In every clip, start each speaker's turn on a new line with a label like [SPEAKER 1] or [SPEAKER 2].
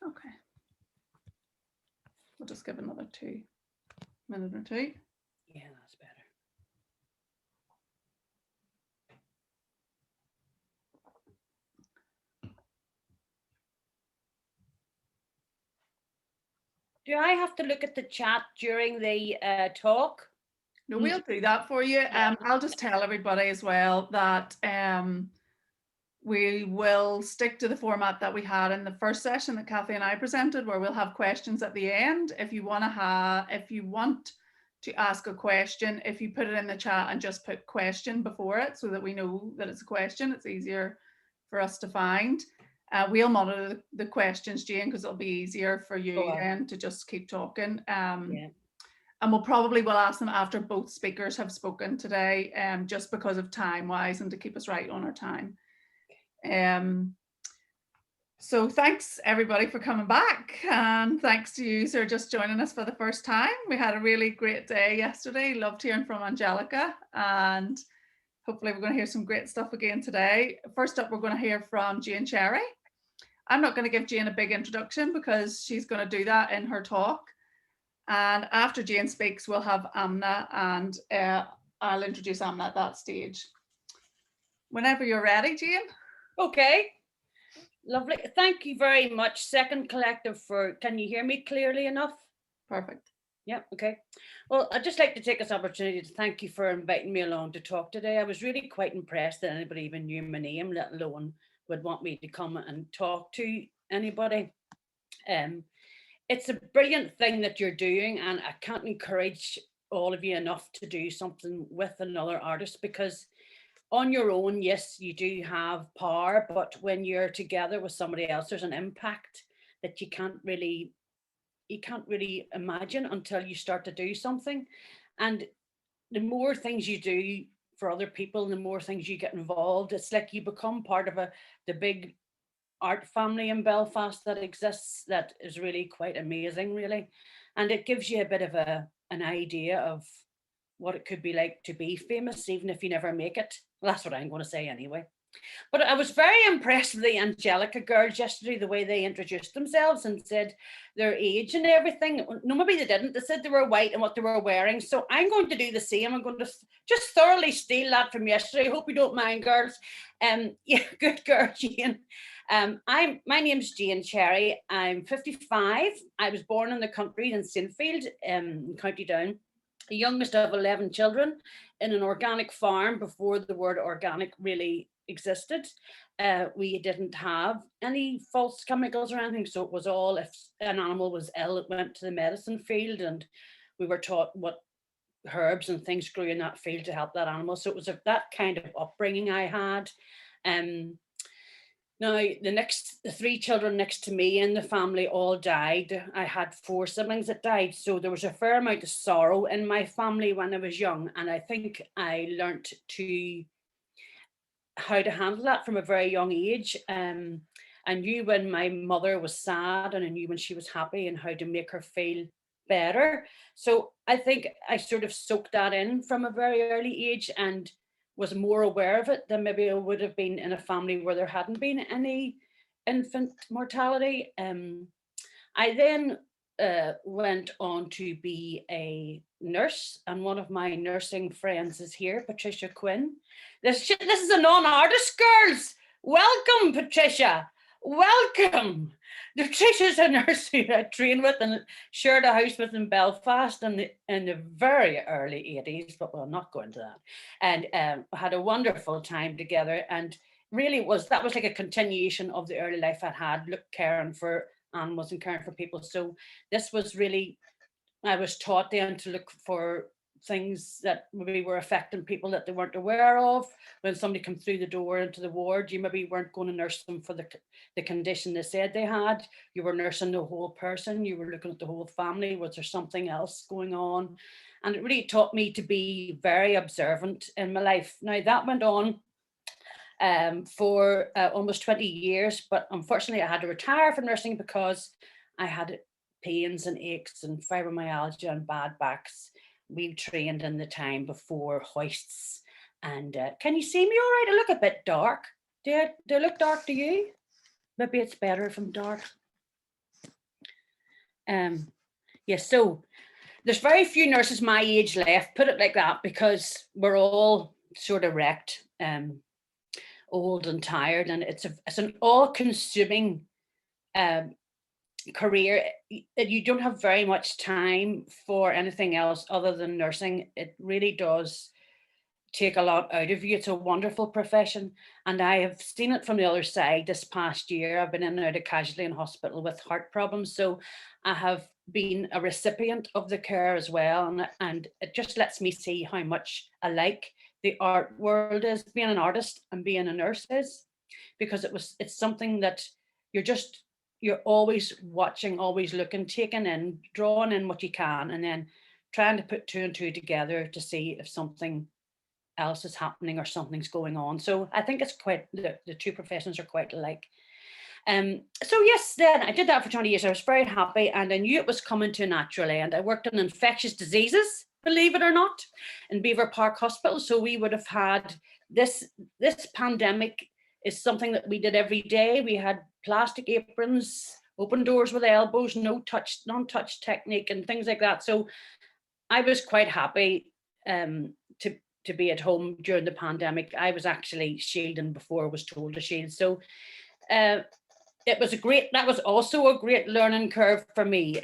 [SPEAKER 1] Okay. We'll just give another minute or two.
[SPEAKER 2] Yeah, that's better. Do I have to look at the chat during the talk?
[SPEAKER 1] No, we'll do that for you. I'll just tell everybody as well that we will stick to the format that we had in the first session that Kathy and I presented, where we'll have questions at the end. If you want to ask a question, if you put it in the chat and just put question before it so that we know that it's a question, it's easier for us to find. We'll monitor the questions, Jayne, because it'll be easier for you then to just keep talking. And we'll ask them after both speakers have spoken today, just because of time wise and to keep us right on our time. So thanks everybody for coming back, and thanks to you who are just joining us for the first time. We had a really great day yesterday. Loved hearing from Angelica, and hopefully we're going to hear some great stuff again today. First up, we're going to hear from Jayne Cherry. I'm not going to give Jayne a big introduction because she's going to do that in her talk. And after Jayne speaks, we'll have Amna, and I'll introduce Amna at that stage. Whenever you're ready, Jayne.
[SPEAKER 2] Okay. Lovely. Thank you very much, Second Collective, can you hear me clearly enough?
[SPEAKER 1] Perfect.
[SPEAKER 2] Yeah, okay. Well, I'd just like to take this opportunity to thank you for inviting me along to talk today. I was really quite impressed that anybody even knew my name, let alone would want me to come and talk to anybody. It's a brilliant thing that you're doing, and I can't encourage all of you enough to do something with another artist, because on your own, yes, you do have power, but when you're together with somebody else, there's an impact that you can't really imagine until you start to do something. And the more things you do for other people, the more things you get involved, it's like you become part of the big art family in Belfast that exists, that is really quite amazing, really. And it gives you a bit of an idea of what it could be like to be famous, even if you never make it. Well, that's what I'm going to say anyway. But I was very impressed with the Angelica girls yesterday, the way they introduced themselves and said their age and everything. No, maybe they didn't. They said they were white and what they were wearing. So I'm going to do the same. I'm going to just thoroughly steal that from yesterday. Hope you don't mind, girls. Yeah, good girl, Jayne. My name's Jayne Cherry. I'm 55. I was born in the country in Sinfield, County Down, the youngest of 11 children, in an organic farm before the word organic really existed. We didn't have any false chemicals or anything, so it was all, if an animal was ill, it went to the medicine field, and we were taught what herbs and things grew in that field to help that animal. So it was that kind of upbringing I had. Now, the three children next to me in the family all died. I had 4 siblings that died. So there was a fair amount of sorrow in my family when I was young. And I think I learnt how to handle that from a very young age. I knew when my mother was sad, and I knew when she was happy, and how to make her feel better. So I think I sort of soaked that in from a very early age, and was more aware of it than maybe I would have been in a family where there hadn't been any infant mortality. I then went on to be a nurse, and one of my nursing friends is here, Patricia Quinn. This is a non-artist, girls. Welcome, Patricia. Welcome. Patricia's a nurse who I trained with and shared a house with in Belfast in the very early 80s, but we'll not go into that. And had a wonderful time together, and really that was like a continuation of the early life I'd had, caring for animals and caring for people. So this was really, I was taught then to look for things that maybe were affecting people that they weren't aware of. When somebody come through the door into the ward, you maybe weren't going to nurse them for the condition they said they had. You were nursing the whole person. You were looking at the whole family. Was there something else going on? And it really taught me to be very observant in my life. Now that went on for almost 20 years, but unfortunately I had to retire from nursing because I had pains and aches and fibromyalgia and bad backs. We trained in the time before hoists. And can you see me all right? I look a bit dark. Do I look dark to you? Maybe it's better if I'm dark. Yes, so there's very few nurses my age left, put it like that, because we're all sort of wrecked, old and tired, and it's an all-consuming career. You don't have very much time for anything else other than nursing. It really does take a lot out of you. It's a wonderful profession, and I have seen it from the other side. This past year I've been in and out of casualty and hospital with heart problems, so I have been a recipient of the care as well, and it just lets me see how much alike the art world is, being an artist and being a nurse is, because it's something that you're always watching, always looking, taking in, drawing in what you can, and then trying to put two and two together to see if something else is happening or something's going on. So I think it's quite, the two professions are quite alike. So yes, then I did that for 20 years. I was very happy, and I knew it was coming to a natural end. I worked in infectious diseases, believe it or not, in Beaver Park Hospital. So we would have had this pandemic is something that we did every day. We had plastic aprons, open doors with elbows, non-touch technique and things like that. So I was quite happy to be at home during the pandemic. I was actually shielding before I was told to shield. So that was also a great learning curve for me,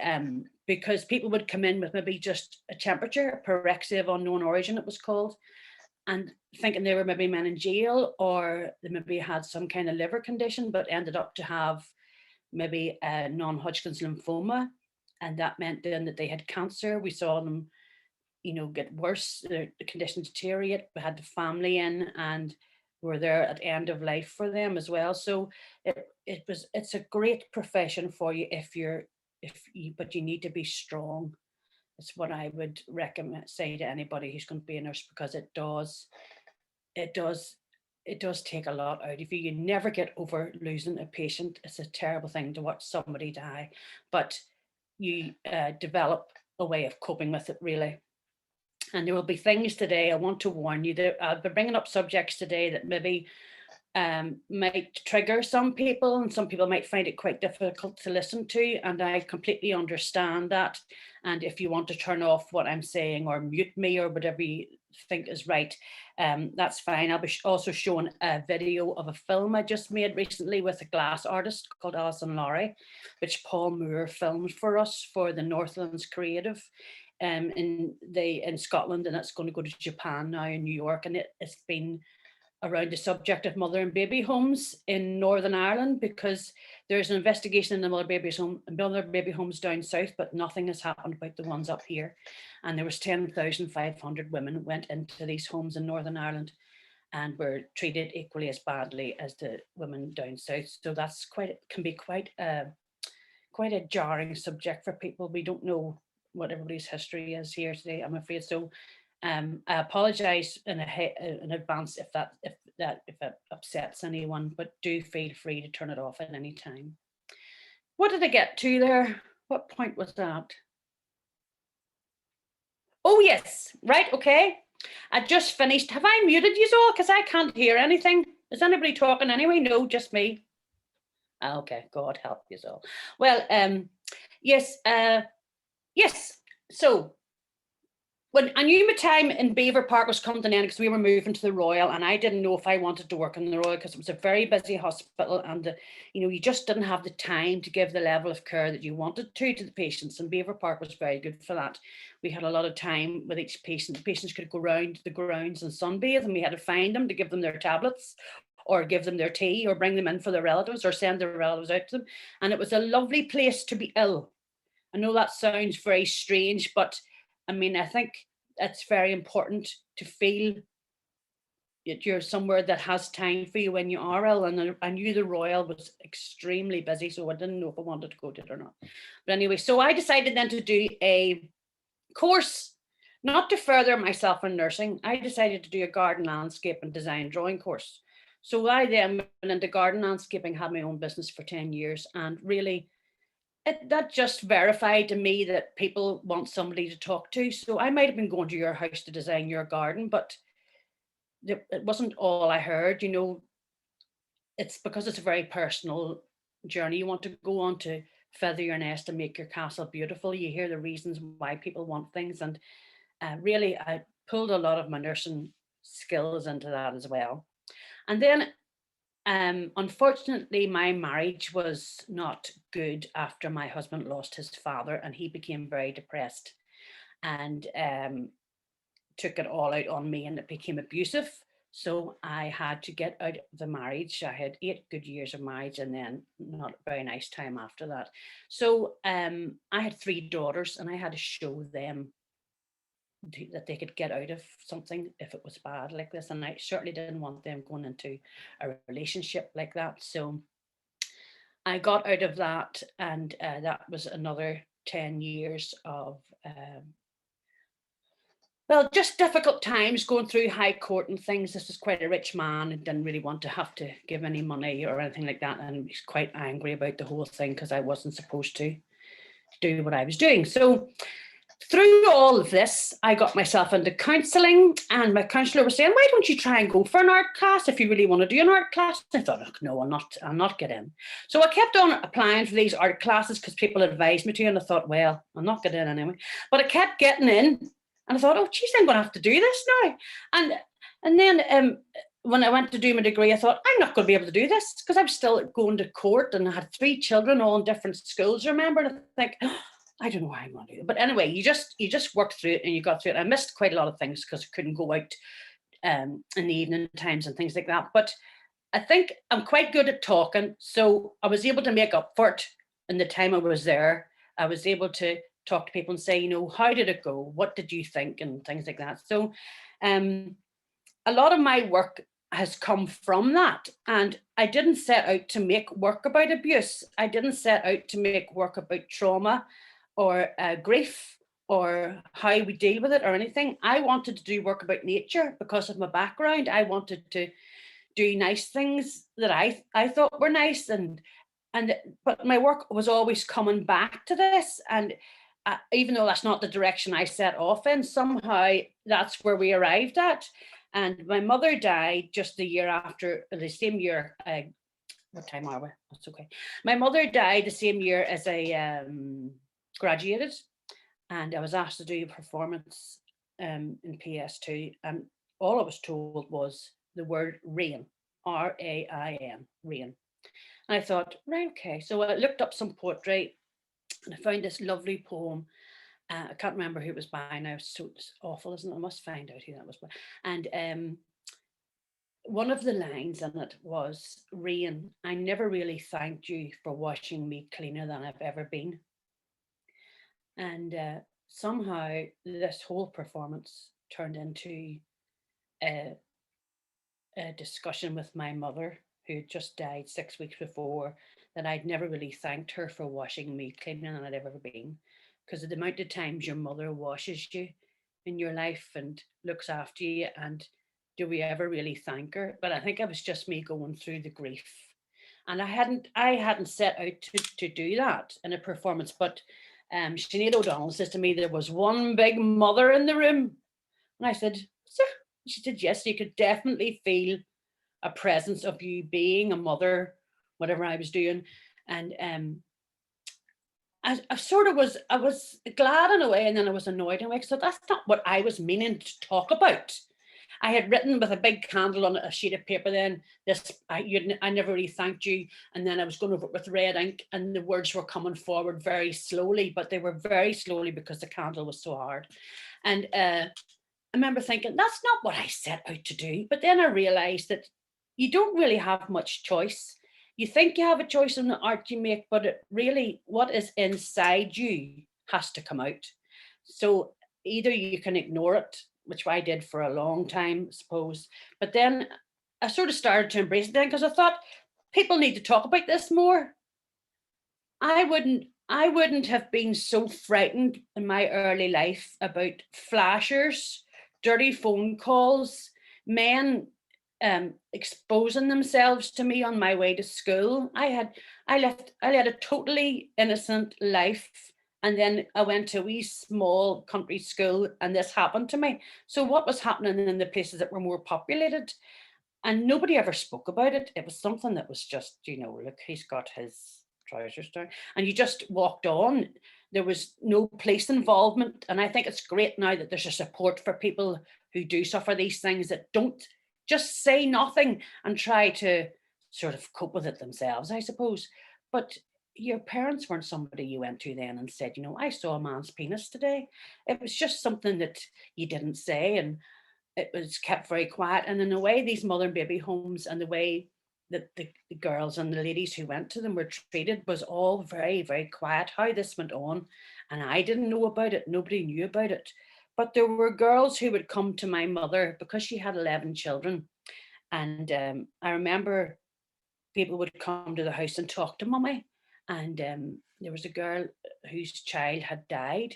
[SPEAKER 2] because people would come in with maybe just a temperature, a pyrexia of unknown origin, it was called, and thinking they were maybe meningeal, or they maybe had some kind of liver condition, but ended up to have maybe a non-Hodgkin's lymphoma. And that meant then that they had cancer. We saw them, get worse, the condition deteriorate. We had the family in, and we're there at end of life for them as well. So it's a great profession for you but you need to be strong. It's what I would recommend, say to anybody who's going to be a nurse, because it does take a lot out of you. You never get over losing a patient. It's a terrible thing to watch somebody die, but you develop a way of coping with it, really. And there will be things today, I want to warn you, that I'll be bringing up subjects today that maybe might trigger some people, and some people might find it quite difficult to listen to, and I completely understand that. And if you want to turn off what I'm saying or mute me or whatever you think is right, that's fine. I'll be also showing a video of a film I just made recently with a glass artist called Alison Lowry, which Paul Moore filmed for us for the Northlands Creative in Scotland, and it's going to go to Japan now in New York. And it's been around the subject of mother and baby homes in Northern Ireland, because there's an investigation in the mother baby homes down south, but nothing has happened about the ones up here. And there was 10,500 women went into these homes in Northern Ireland and were treated equally as badly as the women down south. So that's can be quite a jarring subject for people. We don't know what everybody's history is here today, I'm afraid. So I apologize in advance if it upsets anyone, but do feel free to turn it off at any time. What did I get to there? What point was that? Oh yes, right, okay. I just finished. Have I muted you all? Because I can't hear anything. Is anybody talking anyway? No, just me. Okay, God help you all. Well, yes, yes. So when I knew my time in Beaver Park was coming to an end, because we were moving to the Royal, and I didn't know if I wanted to work in the Royal, because it was a very busy hospital, and you just didn't have the time to give the level of care that you wanted to the patients. And Beaver Park was very good for that. We had a lot of time with each patient. The patients could go around the grounds and sunbathe, and we had to find them to give them their tablets, or give them their tea, or bring them in for their relatives, or send their relatives out to them. And it was a lovely place to be ill. I know that sounds very strange, but I mean, I think it's very important to feel that you're somewhere that has time for you when you are ill. And I knew the Royal was extremely busy, so I didn't know if I wanted to go to it or not. But anyway, so I decided then to do a course, not to further myself in nursing. I decided to do a garden landscape and design drawing course. So I then went into garden landscaping, had my own business for 10 years, and really that just verified to me that people want somebody to talk to. So I might have been going to your house to design your garden, but it wasn't all I heard. It's because it's a very personal journey you want to go on to feather your nest and make your castle beautiful. You hear the reasons why people want things. And really, I pulled a lot of my nursing skills into that as well. And then unfortunately, my marriage was not good after my husband lost his father, and he became very depressed and took it all out on me, and it became abusive. So I had to get out of the marriage. I had 8 good years of marriage and then not a very nice time after that. So I had 3 daughters, and I had to show them that they could get out of something if it was bad like this. And I certainly didn't want them going into a relationship like that. So I got out of that, and that was another 10 years of well, just difficult times going through high court and things. This was quite a rich man and didn't really want to have to give any money or anything like that. And he's quite angry about the whole thing because I wasn't supposed to do what I was doing. So through all of this, I got myself into counselling, and my counsellor was saying, why don't you try and go for an art class if you really want to do an art class? I thought, look, no, I'll not get in. So I kept on applying for these art classes because people advised me to, and I thought, well, I'll not get in anyway. But I kept getting in. And I thought, oh, geez, I'm going to have to do this now. And then when I went to do my degree, I thought, I'm not going to be able to do this because I'm still going to court, and I had 3 children all in different schools, remember? And I think, oh, I don't know how I'm going to do it. But anyway, you just work through it, and you got through it. I missed quite a lot of things because I couldn't go out in the evening times and things like that. But I think I'm quite good at talking. So I was able to make up for it in the time I was there. I was able to talk to people and say, you know, how did it go? What did you think? And things like that. So a lot of my work has come from that. And I didn't set out to make work about abuse. I didn't set out to make work about trauma or grief or how we deal with it or anything. I wanted to do work about nature because of my background. I wanted to do nice things that I thought were nice. But my work was always coming back to this. And even though that's not the direction I set off in, somehow that's where we arrived at. And my mother died just the year after, the same year. What time are we? That's okay. My mother died the same year as I graduated, and I was asked to do a performance in PS2, and all I was told was the word rain, R-A-I-N, rain. And I thought, right, okay. So I looked up some poetry, and I found this lovely poem. I can't remember who it was by now. So it's awful, isn't it? I must find out who that was by. And one of the lines in it was, rain, I never really thanked you for washing me cleaner than I've ever been. And somehow this whole performance turned into a discussion with my mother, who had just died 6 weeks before, that I'd never really thanked her for washing me cleaner than I'd ever been. Because of the amount of times your mother washes you in your life and looks after you, and do we ever really thank her? But I think it was just me going through the grief. And I hadn't set out to do that in a performance, but Sinead O'Donnell says to me, there was one big mother in the room. And I said, sir. She said, yes, you could definitely feel a presence of you being a mother, whatever I was doing. And I was glad in a way, and then I was annoyed in a way, because that's not what I was meaning to talk about. I had written with a big candle on a sheet of paper then, I never really thanked you. And then I was going over it with red ink, and the words were coming forward very slowly, but they were very slowly because the candle was so hard. And I remember thinking, that's not what I set out to do. But then I realized that you don't really have much choice. You think you have a choice in the art you make, but it really, what is inside you has to come out. So either you can ignore it, which I did for a long time, I suppose. But then I sort of started to embrace it then, because I thought people need to talk about this more. I wouldn't have been so frightened in my early life about flashers, dirty phone calls, men exposing themselves to me on my way to school. I led a totally innocent life, and then I went to a wee small country school, and this happened to me. So what was happening in the places that were more populated? And nobody ever spoke about it. It was something that was just, look, he's got his trousers down, and you just walked on. There was no police involvement. And I think it's great now that there's a support for people who do suffer these things, that don't just say nothing and try to sort of cope with it themselves, I suppose. But your parents weren't somebody you went to then and said, you know, I saw a man's penis today. It was just something that you didn't say, and it was kept very quiet. And in a way, these mother and baby homes and the way that the girls and the ladies who went to them were treated was all very, very quiet. How this went on, and I didn't know about it. Nobody knew about it. But there were girls who would come to my mother because she had 11 children. And I remember people would come to the house and talk to mummy. And there was a girl whose child had died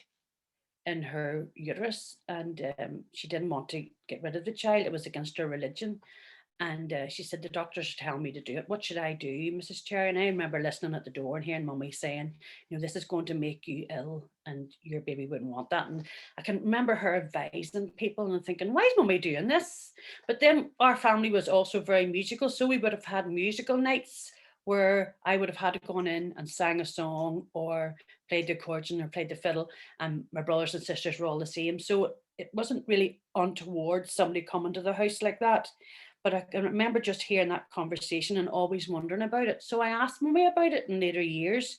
[SPEAKER 2] in her uterus, and she didn't want to get rid of the child. It was against her religion. And she said, the doctors are telling me to do it. What should I do, Mrs. Chair? And I remember listening at the door and hearing mummy saying, you know, this is going to make you ill and your baby wouldn't want that. And I can remember her advising people and thinking, why is mummy doing this? But then our family was also very musical. So we would have had musical nights where I would have had to go in and sang a song or played the accordion or played the fiddle. And my brothers and sisters were all the same. So it wasn't really untoward somebody coming to the house like that. But I can remember just hearing that conversation and always wondering about it. So I asked mummy about it in later years.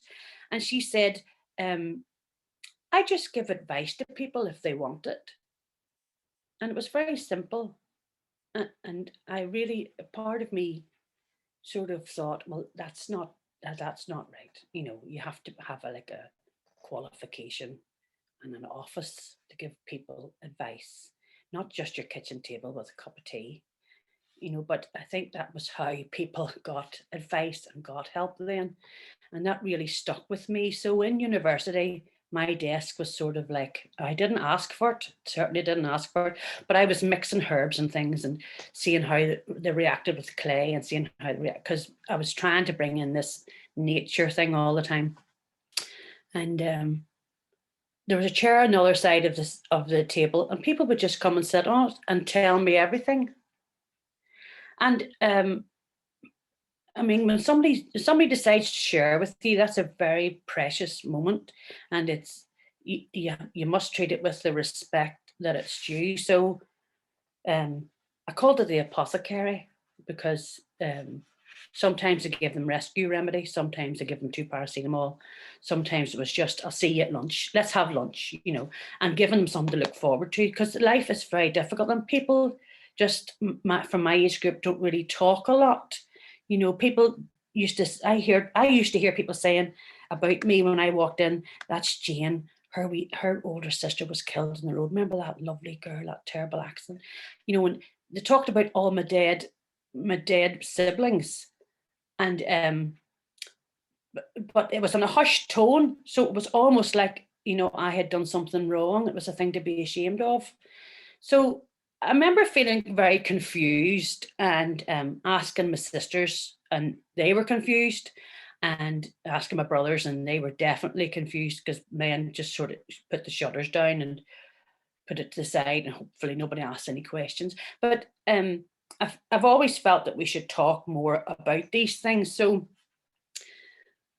[SPEAKER 2] And she said, I just give advice to people if they want it. And it was very simple. And I really, a part of me sort of thought, well, that's not right. You know, you have to have like a qualification and an office to give people advice, not just your kitchen table with a cup of tea. You know, but I think that was how people got advice and got help then. And that really stuck with me. So in university, my desk was sort of like, I didn't ask for it, certainly didn't ask for it, but I was mixing herbs and things and seeing how they reacted with clay and seeing how they react, because I was trying to bring in this nature thing all the time. And there was a chair on the other side of the table, and people would just come and sit on it and tell me everything. And I mean, when somebody decides to share with you, that's a very precious moment, and it's you must treat it with the respect that it's due. So I called it the apothecary because sometimes I give them rescue remedy, sometimes I give them 2 paracetamol, sometimes it was just, I'll see you at lunch, let's have lunch, you know, and giving them something to look forward to, because life is very difficult and people just from my age group don't really talk a lot. You know, people I used to hear people saying about me when I walked in, that's Jayne, her older sister was killed in the road. Remember that lovely girl, that terrible accident? You know, when they talked about all my dead siblings, and but it was in a hushed tone, so it was almost like, you know, I had done something wrong. It was a thing to be ashamed of. So I remember feeling very confused and asking my sisters, and they were confused, and asking my brothers, and they were definitely confused, because men just sort of put the shutters down and put it to the side, and hopefully nobody asked any questions. But I've always felt that we should talk more about these things. So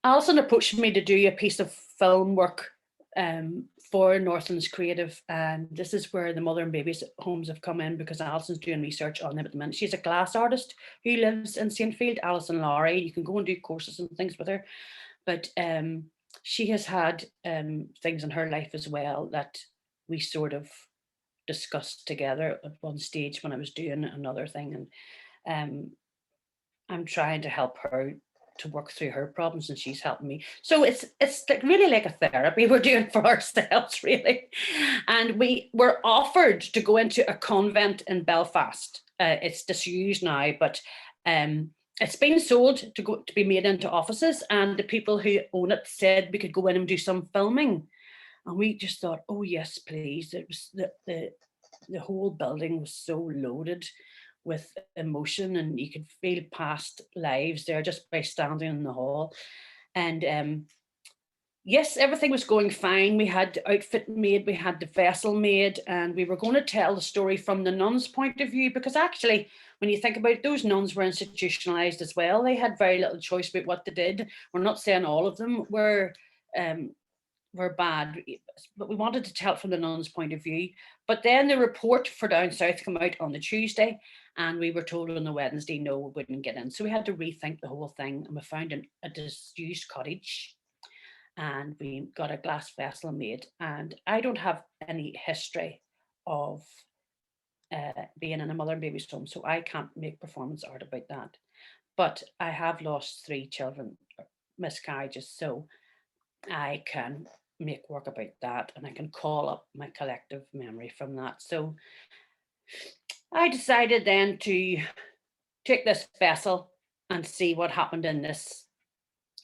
[SPEAKER 2] Alison approached me to do a piece of film work for Northlands Creative, and this is where the mother and babies homes have come in, because Alison's doing research on them at the minute. She's a glass artist who lives in Saintfield, Alison Lowry. You can go and do courses and things with her, but she has had things in her life as well that we sort of discussed together at one stage when I was doing another thing, and I'm trying to help her to work through her problems, and she's helping me. So it's like really like a therapy we're doing for ourselves, really. And we were offered to go into a convent in Belfast. It's disused now, but it's been sold to be made into offices, and the people who own it said we could go in and do some filming. And we just thought, oh yes, please. It was the whole building was so loaded with emotion, and you could feel past lives there just by standing in the hall. And yes, everything was going fine. We had the outfit made, we had the vessel made, and we were going to tell the story from the nuns' point of view, because actually when you think about it, those nuns were institutionalized as well. They had very little choice about what they did. We're not saying all of them were bad, but we wanted to tell it from the nuns' point of view. But then the report for down south came out on the Tuesday, and we were told on the Wednesday, no, we wouldn't get in. So we had to rethink the whole thing, and we found a disused cottage, and we got a glass vessel made. And I don't have any history of being in a mother and baby's home, so I can't make performance art about that. But I have lost 3 children, miscarriages, so I can make work about that, and I can call up my collective memory from that. So I decided then to take this vessel and see what happened in this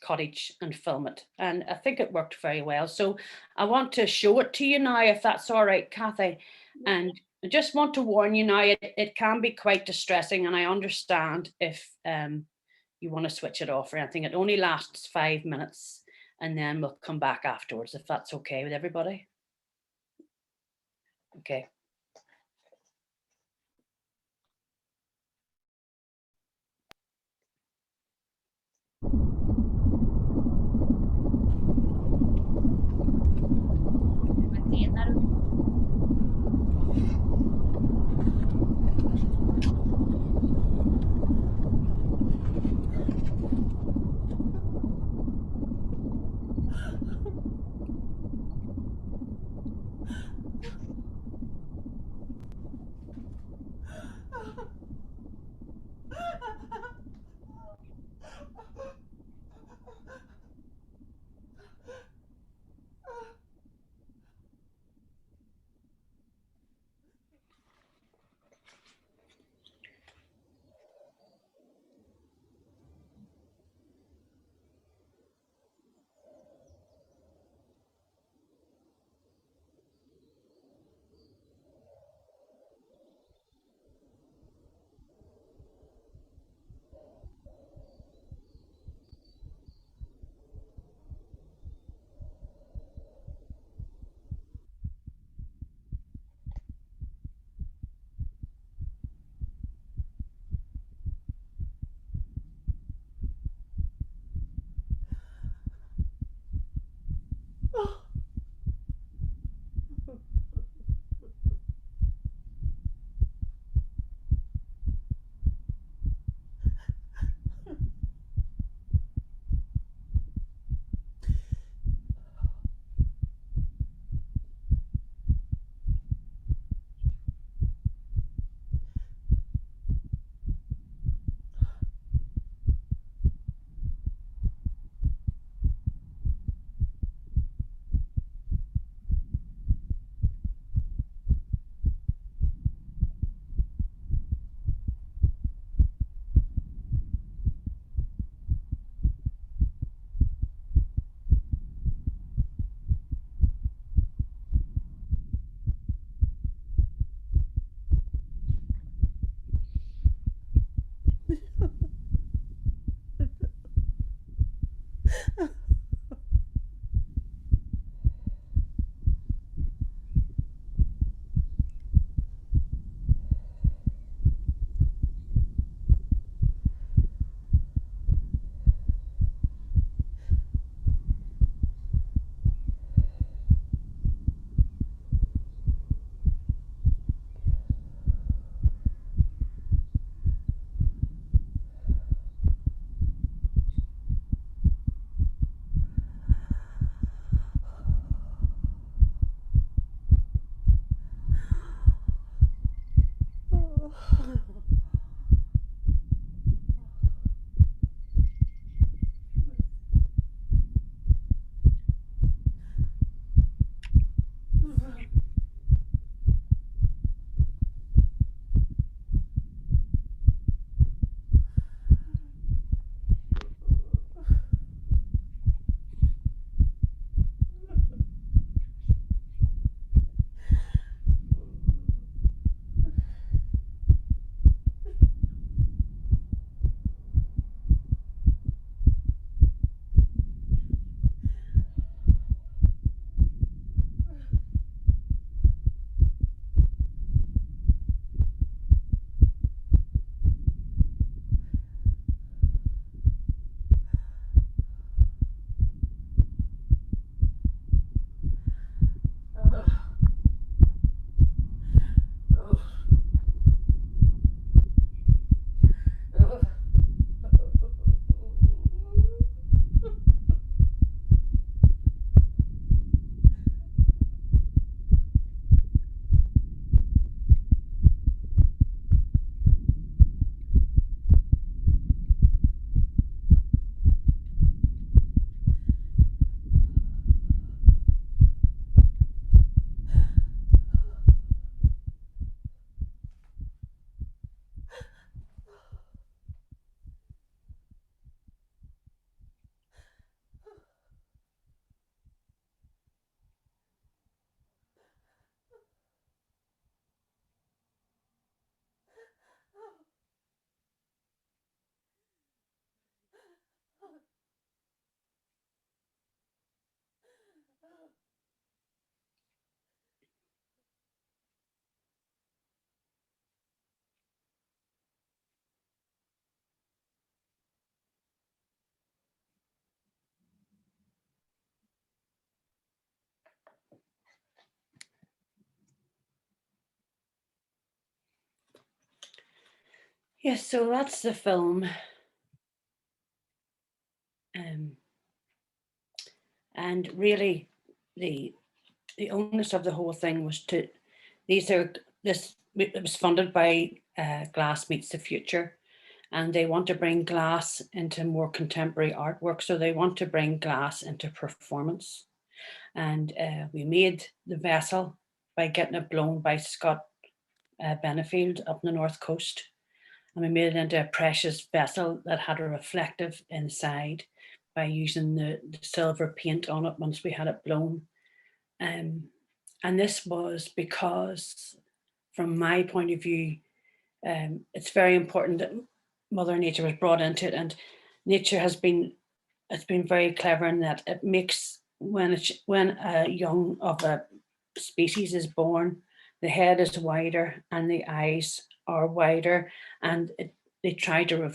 [SPEAKER 2] cottage and film it, and I think it worked very well. So I want to show it to you now, if that's all right, Kathy. And I just want to warn you now, it can be quite distressing, and I understand if you want to switch it off or anything. It only lasts 5 minutes, and then we'll come back afterwards, if that's okay with everybody. Okay. Yes, so that's the film. And really, the onus of the whole thing was to, it was funded by Glass Meets the Future, and they want to bring glass into more contemporary artwork. So they want to bring glass into performance. And we made the vessel by getting it blown by Scott Benefield up on the North Coast. And we made it into a precious vessel that had a reflective inside by using the silver paint on it once we had it blown. And this was because, from my point of view, it's very important that Mother Nature was brought into it, and nature has been, it's been very clever in that it makes, when a young of a species is born, the head is wider and the eyes are wider, and they try to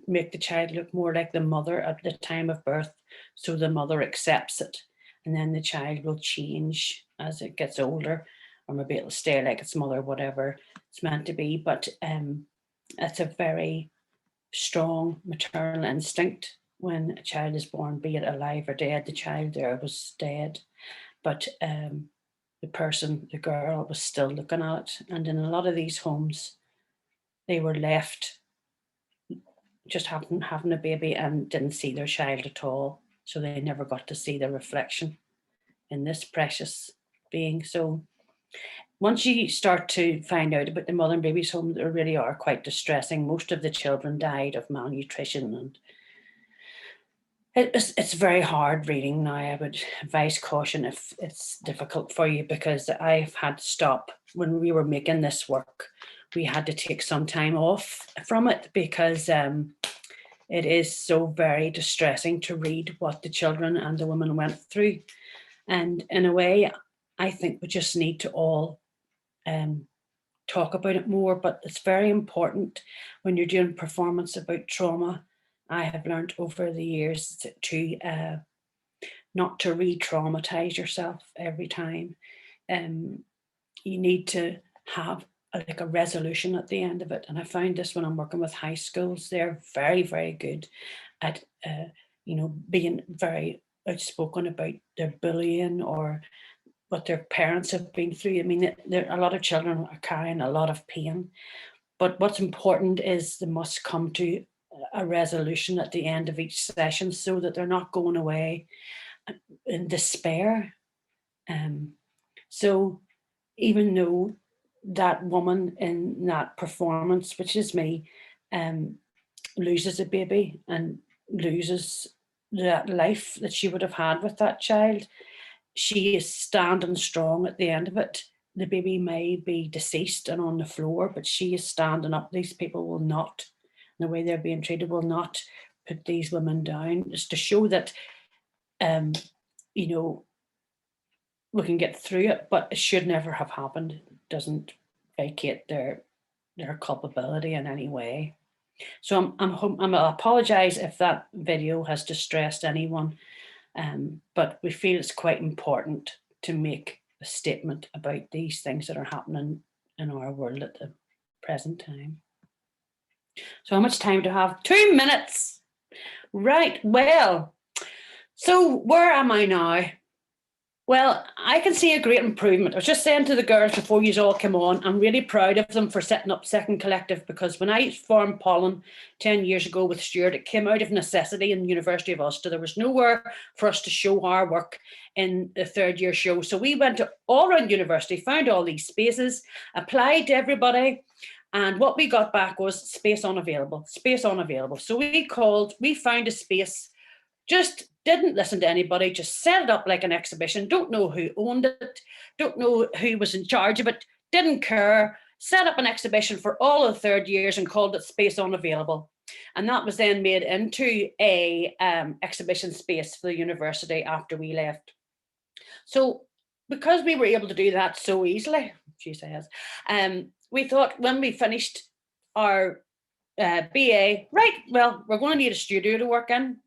[SPEAKER 2] make the child look more like the mother at the time of birth, so the mother accepts it, and then the child will change as it gets older, or maybe it'll stay like its mother, whatever it's meant to be. But it's a very strong maternal instinct when a child is born, be it alive or dead. The child there was dead, but the girl, was still looking at it. And in a lot of these homes, they were left just having a baby and didn't see their child at all. So they never got to see the reflection in this precious being. So once you start to find out about the mother and baby's home, they really are quite distressing. Most of the children died of malnutrition, and it's very hard reading now. I would advise caution if it's difficult for you, because I've had to stop when we were making this work. We had to take some time off from it because it is so very distressing to read what the children and the women went through. And in a way, I think we just need to all talk about it more, but it's very important when you're doing performance about trauma. I have learned over the years to not to re-traumatize yourself every time. You need to have like a resolution at the end of it. And I find this when I'm working with high schools, they're very, very good at, being very outspoken about their bullying or what their parents have been through. I mean, a lot of children are carrying a lot of pain, but what's important is they must come to a resolution at the end of each session so that they're not going away in despair. So even though that woman in that performance, which is me, loses a baby and loses that life that she would have had with that child, she is standing strong at the end of it. The baby may be deceased and on the floor, but she is standing up. These people will not, the way they're being treated, will not put these women down. It's to show that, we can get through it, but it should never have happened. It doesn't vacate their culpability in any way. So I'm apologize if that video has distressed anyone, but we feel it's quite important to make a statement about these things that are happening in our world at the present time. So how much time do I have? 2 minutes. Right, well, so where am I now? Well, I can see a great improvement. I was just saying to the girls before you all came on, I'm really proud of them for setting up Second Collective, because when I formed Pollen 10 years ago with Stuart, it came out of necessity in the University of Ulster. There was nowhere for us to show our work in the third year show. So we went to all around university, found all these spaces, applied to everybody, and what we got back was space unavailable, space unavailable. So we found a space, just didn't listen to anybody, just set it up like an exhibition, don't know who owned it, don't know who was in charge of it, didn't care, set up an exhibition for all of the third years and called it Space Unavailable. And that was then made into a exhibition space for the university after we left. So because we were able to do that so easily, she says, we thought when we finished our BA, right, well, we're going to need a studio to work in.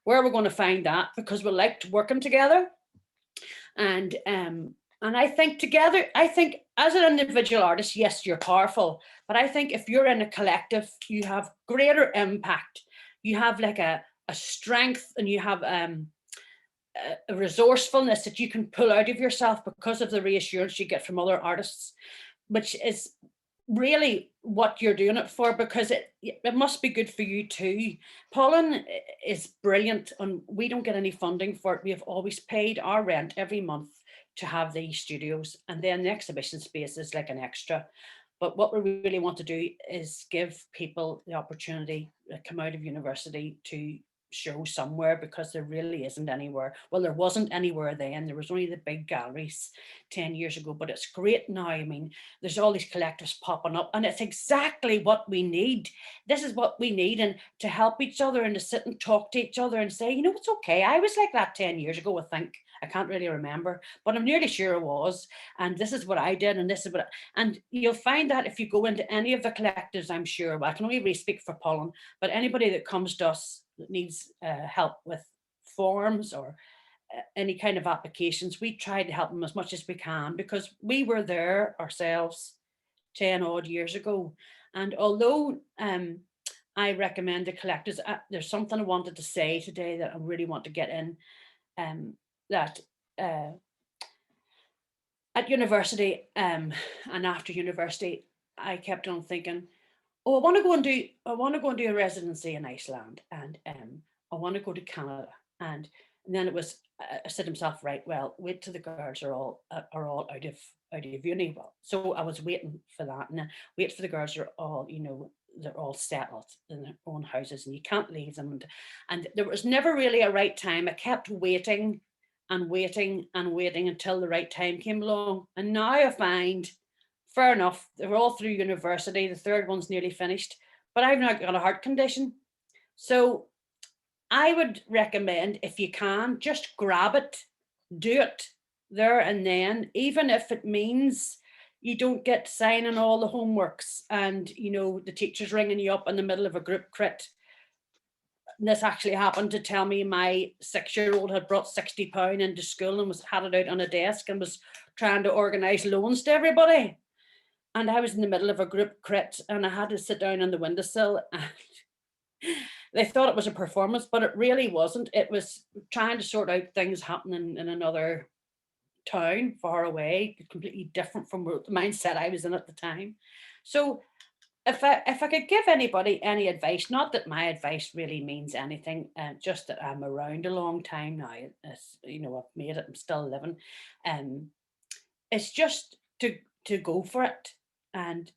[SPEAKER 2] Where are we going to find that? Because we liked working together. And And I think together, I think as an individual artist, yes, you're powerful. But I think if you're in a collective, you have greater impact. You have like a strength, and you have a resourcefulness that you can pull out of yourself because of the reassurance you get from other artists, which is really what you're doing it for, because it must be good for you too. Pollen is brilliant, and we don't get any funding for it. We have always paid our rent every month to have these studios, and then the exhibition space is like an extra. But what we really want to do is give people the opportunity to come out of university to show somewhere, because there really isn't anywhere. Well, there wasn't anywhere then. There was only the big galleries 10 years ago, but it's great now. I mean, there's all these collectives popping up, and it's exactly what we need. This is what we need, and to help each other and to sit and talk to each other and say, you know, it's okay. I was like that 10 years ago, I think. I can't really remember, but I'm nearly sure I was. And this is what I did, and this is what, and you'll find that if you go into any of the collectives, I'm sure, well, I can only really speak for Pollen, but anybody that comes to us that needs help with forms or any kind of applications, we try to help them as much as we can, because we were there ourselves 10 odd years ago. And although I recommend the collectives, there's something I wanted to say today that I really want to get in, that at university and after university, I kept on thinking, oh, I want to go and do a residency in Iceland, and I want to go to Canada. And then it was, I said to myself, right, well, wait till the girls are all out of uni. Well, so I was waiting for that, and then wait for the girls are all, you know, they're all settled in their own houses, and you can't leave them. And there was never really a right time. I kept waiting and waiting and waiting until the right time came along. And now I find, fair enough, they're all through university. The third one's nearly finished, but I've now got a heart condition. So I would recommend, if you can, just grab it, do it there and then, even if it means you don't get signing all the homeworks and, you know, the teacher's ringing you up in the middle of a group crit. This actually happened to tell me my 6-year-old had brought £60 into school and had it out on a desk and was trying to organise loans to everybody. And I was in the middle of a group crit, and I had to sit down on the windowsill, and they thought it was a performance, but it really wasn't. It was trying to sort out things happening in another town far away, completely different from the mindset I was in at the time. So if I could give anybody any advice, not that my advice really means anything, just that I'm around a long time now, as you know, I've made it, I'm still living, it's just to go for it. And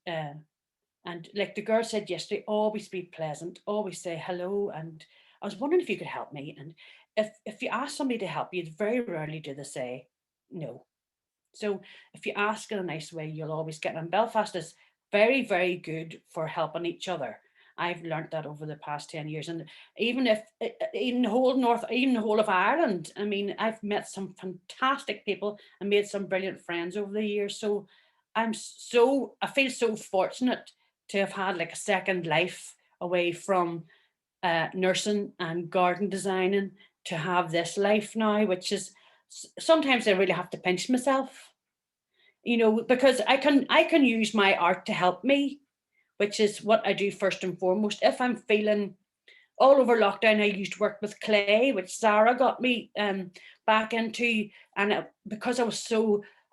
[SPEAKER 2] like the girl said yesterday, always be pleasant, always say hello. And I was wondering if you could help me. And if you ask somebody to help you, very rarely do they say no. So if you ask in a nice way, you'll always get. And Belfast is very, very good for helping each other. I've learned that over the past 10 years. And even if in the whole even the whole of Ireland, I mean, I've met some fantastic people and made some brilliant friends over the years. So I feel so fortunate to have had like a second life away from nursing and garden designing, to have this life now, which is, sometimes I really have to pinch myself, you know, because I can use my art to help me, which is what I do first and foremost. If I'm feeling, all over lockdown, I used to work with clay, which Sarah got me back into, and because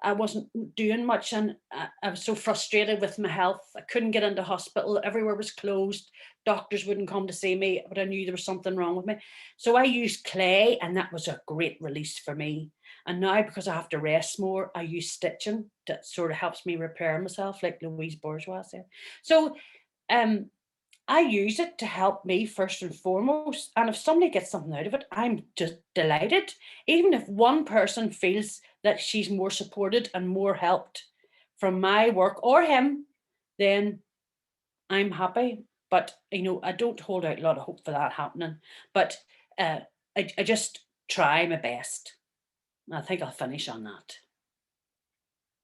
[SPEAKER 2] I wasn't doing much, and I was so frustrated with my health. I couldn't get into hospital. Everywhere was closed. Doctors wouldn't come to see me, but I knew there was something wrong with me. So I used clay, and that was a great release for me. And now, because I have to rest more, I use stitching that sort of helps me repair myself, like Louise Bourgeois said. So I use it to help me first and foremost. And if somebody gets something out of it, I'm just delighted. Even if one person feels that she's more supported and more helped from my work, or him, then I'm happy. But, you know, I don't hold out a lot of hope for that happening. But I just try my best. And I think I'll finish on that.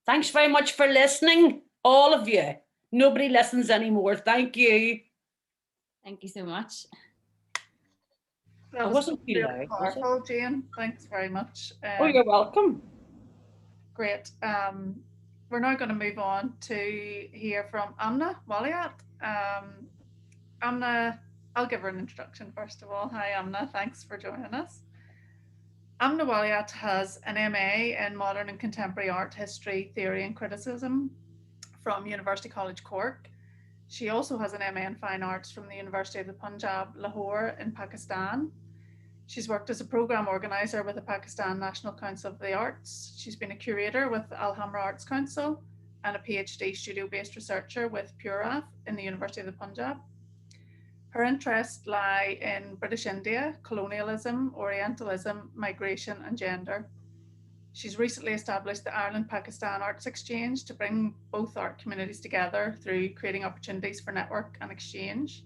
[SPEAKER 2] Thanks very much for listening, all of you. Nobody listens anymore. Thank you.
[SPEAKER 3] Thank you so much.
[SPEAKER 1] That
[SPEAKER 2] I
[SPEAKER 1] was
[SPEAKER 2] wasn't too
[SPEAKER 1] really
[SPEAKER 2] loud, was it?
[SPEAKER 1] powerful, Jayne. Thanks very much.
[SPEAKER 2] Oh, you're welcome.
[SPEAKER 1] Great. We're now going to move on to hear from Amna Walayat. Amna, I'll give her an introduction first of all. Hi Amna, thanks for joining us. Amna Walayat has an MA in Modern and Contemporary Art History, Theory and Criticism from University College Cork. She also has an MA in Fine Arts from the University of the Punjab, Lahore in Pakistan. She's worked as a program organizer with the Pakistan National Council of the Arts. She's been a curator with Alhambra Arts Council and a PhD studio-based researcher with Puraf in the University of the Punjab. Her interests lie in British India, colonialism, Orientalism, migration and gender. She's recently established the Ireland-Pakistan Arts Exchange to bring both art communities together through creating opportunities for network and exchange.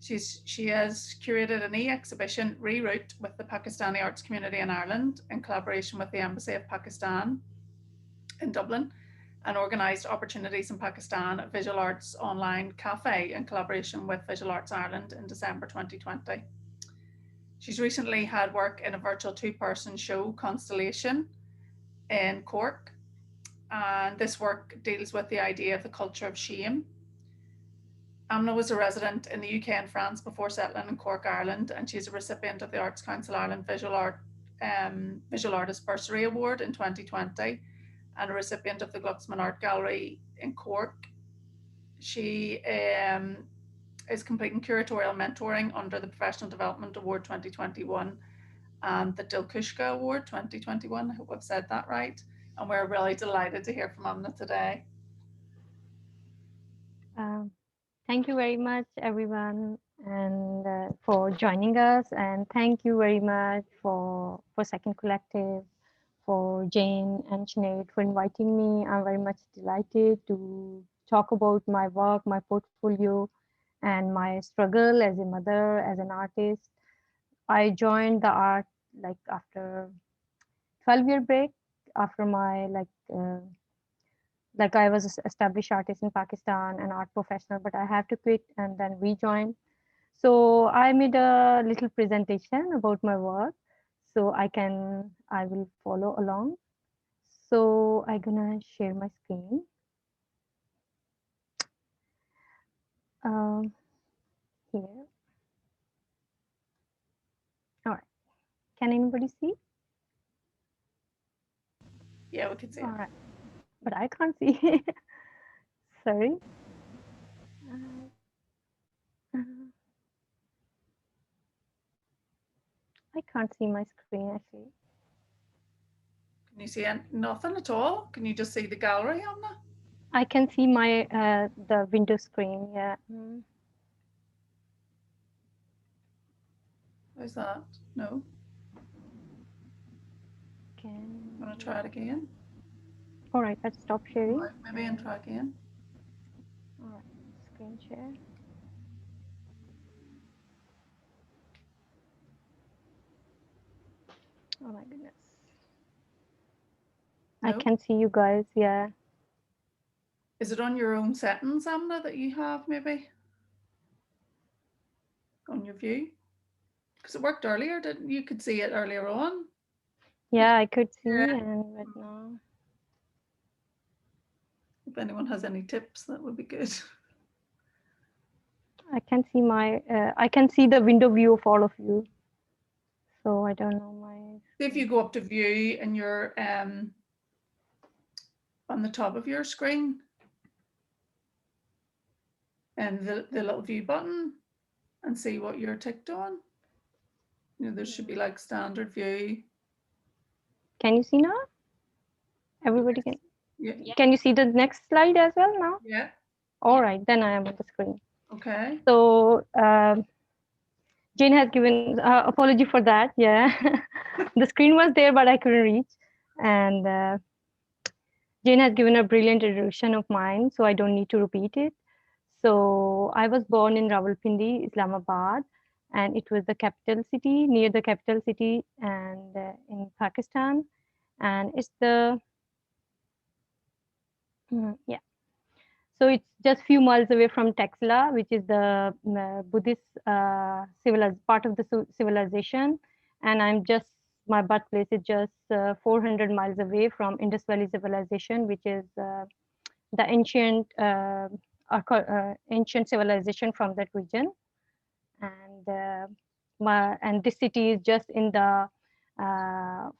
[SPEAKER 1] She has curated an e-exhibition, Reroute, with the Pakistani arts community in Ireland in collaboration with the Embassy of Pakistan in Dublin, and organised opportunities in Pakistan at Visual Arts Online Cafe in collaboration with Visual Arts Ireland in December 2020. She's recently had work in a virtual two-person show, Constellation, in Cork, and this work deals with the idea of the culture of shame. Amna was a resident in the UK and France before settling in Cork, Ireland, and she's a recipient of the Arts Council Ireland Visual Artist Bursary Award in 2020 and a recipient of the Glucksman Art Gallery in Cork. She is completing curatorial mentoring under the Professional Development Award 2021 and the Dilkushka Award 2021. I hope I've said that right. And we're really delighted to hear from Amna today.
[SPEAKER 4] Thank you very much, everyone, and for joining us. And thank you very much for Second Collective, for Jayne and Sinead for inviting me. I'm very much delighted to talk about my work, my portfolio, and my struggle as a mother, as an artist. I joined the art like after 12-year break, after my like I was an established artist in Pakistan, an art professional, but I have to quit and then rejoin. So I made a little presentation about my work, so I will follow along. So I'm gonna share my screen. Here. All right. Can anybody see?
[SPEAKER 1] Yeah, we can see it.
[SPEAKER 4] All right. But I can't see. Sorry. I can't see my screen actually.
[SPEAKER 1] Can you see nothing at all? Can you just see the gallery, Amna?
[SPEAKER 4] I can see my the window screen. Yeah.
[SPEAKER 1] How's that? No.
[SPEAKER 4] I'm
[SPEAKER 1] gonna try it again.
[SPEAKER 4] All right. Let's stop sharing.
[SPEAKER 1] Maybe and try again.
[SPEAKER 4] All right. Screen share. Oh my goodness.
[SPEAKER 1] No?
[SPEAKER 4] I can see you guys. Yeah.
[SPEAKER 1] Is it on your own settings, Amna, that you have maybe? On your view? Because it worked earlier, didn't you? Could see it earlier on.
[SPEAKER 4] Yeah, I could see, and right now.
[SPEAKER 1] If anyone has any tips, that would be good.
[SPEAKER 4] I can see I can see the window view of all of you. So I don't know my.
[SPEAKER 1] If you go up to view and you're on the top of your screen and the little view button and see what you're ticked on. You know, there should be like standard view.
[SPEAKER 4] Can you see now? Everybody can.
[SPEAKER 1] Yeah.
[SPEAKER 4] Can you see the next slide as well now?
[SPEAKER 1] Yeah.
[SPEAKER 4] All right, then I am on the screen.
[SPEAKER 1] Okay.
[SPEAKER 4] So Jayne has given apology for that. Yeah, the screen was there, but I couldn't reach. And Jayne has given a brilliant introduction of mine, so I don't need to repeat it. So I was born in Rawalpindi, Islamabad, and it was the capital city, near the capital city, and in Pakistan. And it's the yeah. So it's just few miles away from Texla, which is the Buddhist part of the civilization. And I'm just my birthplace is just 400 miles away from Indus Valley Civilization, which is the ancient civilization from that region. And and this city is just in the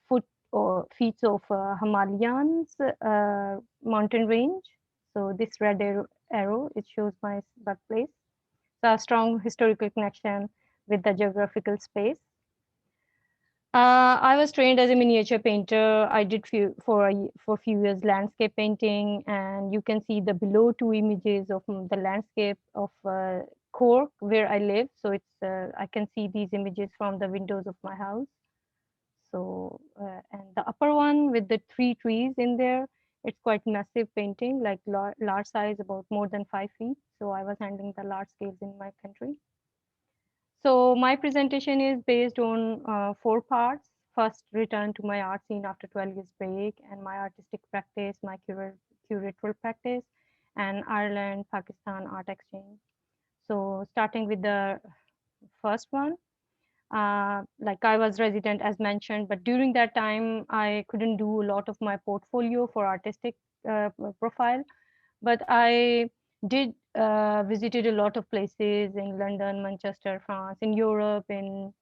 [SPEAKER 4] foot or feet of Himalayas mountain range. So this red arrow, it shows my birthplace. So a strong historical connection with the geographical space. I was trained as a miniature painter. I did for a few years landscape painting, and you can see the below two images of the landscape of Cork, where I live. So it's I can see these images from the windows of my house. So and the upper one with the three trees in there, it's quite massive painting, like large size, about more than 5 feet. So I was handling the large scales in my country. So my presentation is based on 4 parts. First, return to my art scene after 12 years break, and my artistic practice, my curatorial practice, and Ireland, Pakistan art exchange. So starting with the first one, like I was resident as mentioned, but during that time, I couldn't do a lot of my portfolio for artistic profile, but I did visited a lot of places in London, Manchester, France, in Europe, in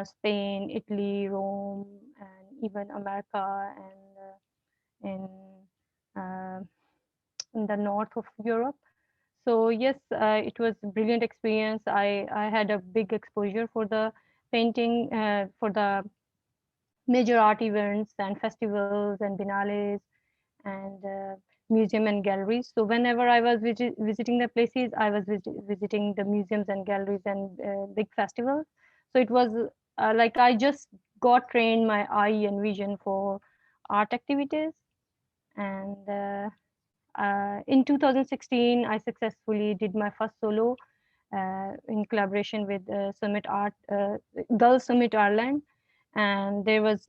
[SPEAKER 4] Spain, Italy, Rome, and even America, and uh, in the north of Europe. So yes, it was a brilliant experience. I had a big exposure for the painting, for the major art events and festivals and biennales and museum and galleries. So whenever I was visiting the places, I was visiting the museums and galleries and big festivals. So it was like I just got trained my eye and vision for art activities. And in 2016, I successfully did my first solo in collaboration with Summit Art, Girls Summit Ireland. And there was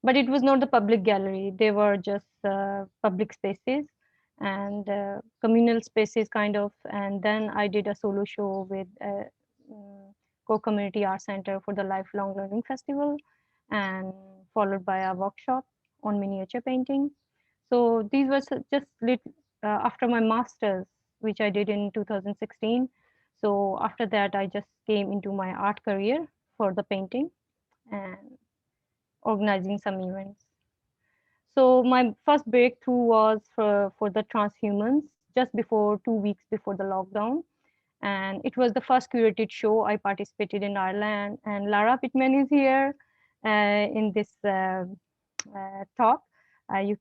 [SPEAKER 4] but it was not the public gallery. They were just public spaces and communal spaces kind of. And then I did a solo show with Co Community Art Center for the Lifelong Learning Festival, and followed by a workshop on miniature painting. So these were just after my master's, which I did in 2016. So after that, I just came into my art career for the painting and organizing some events. So my first breakthrough was for the transhumans just before 2 weeks before the lockdown. And it was the first curated show I participated in Ireland. And Lara Pittman is here in this talk. You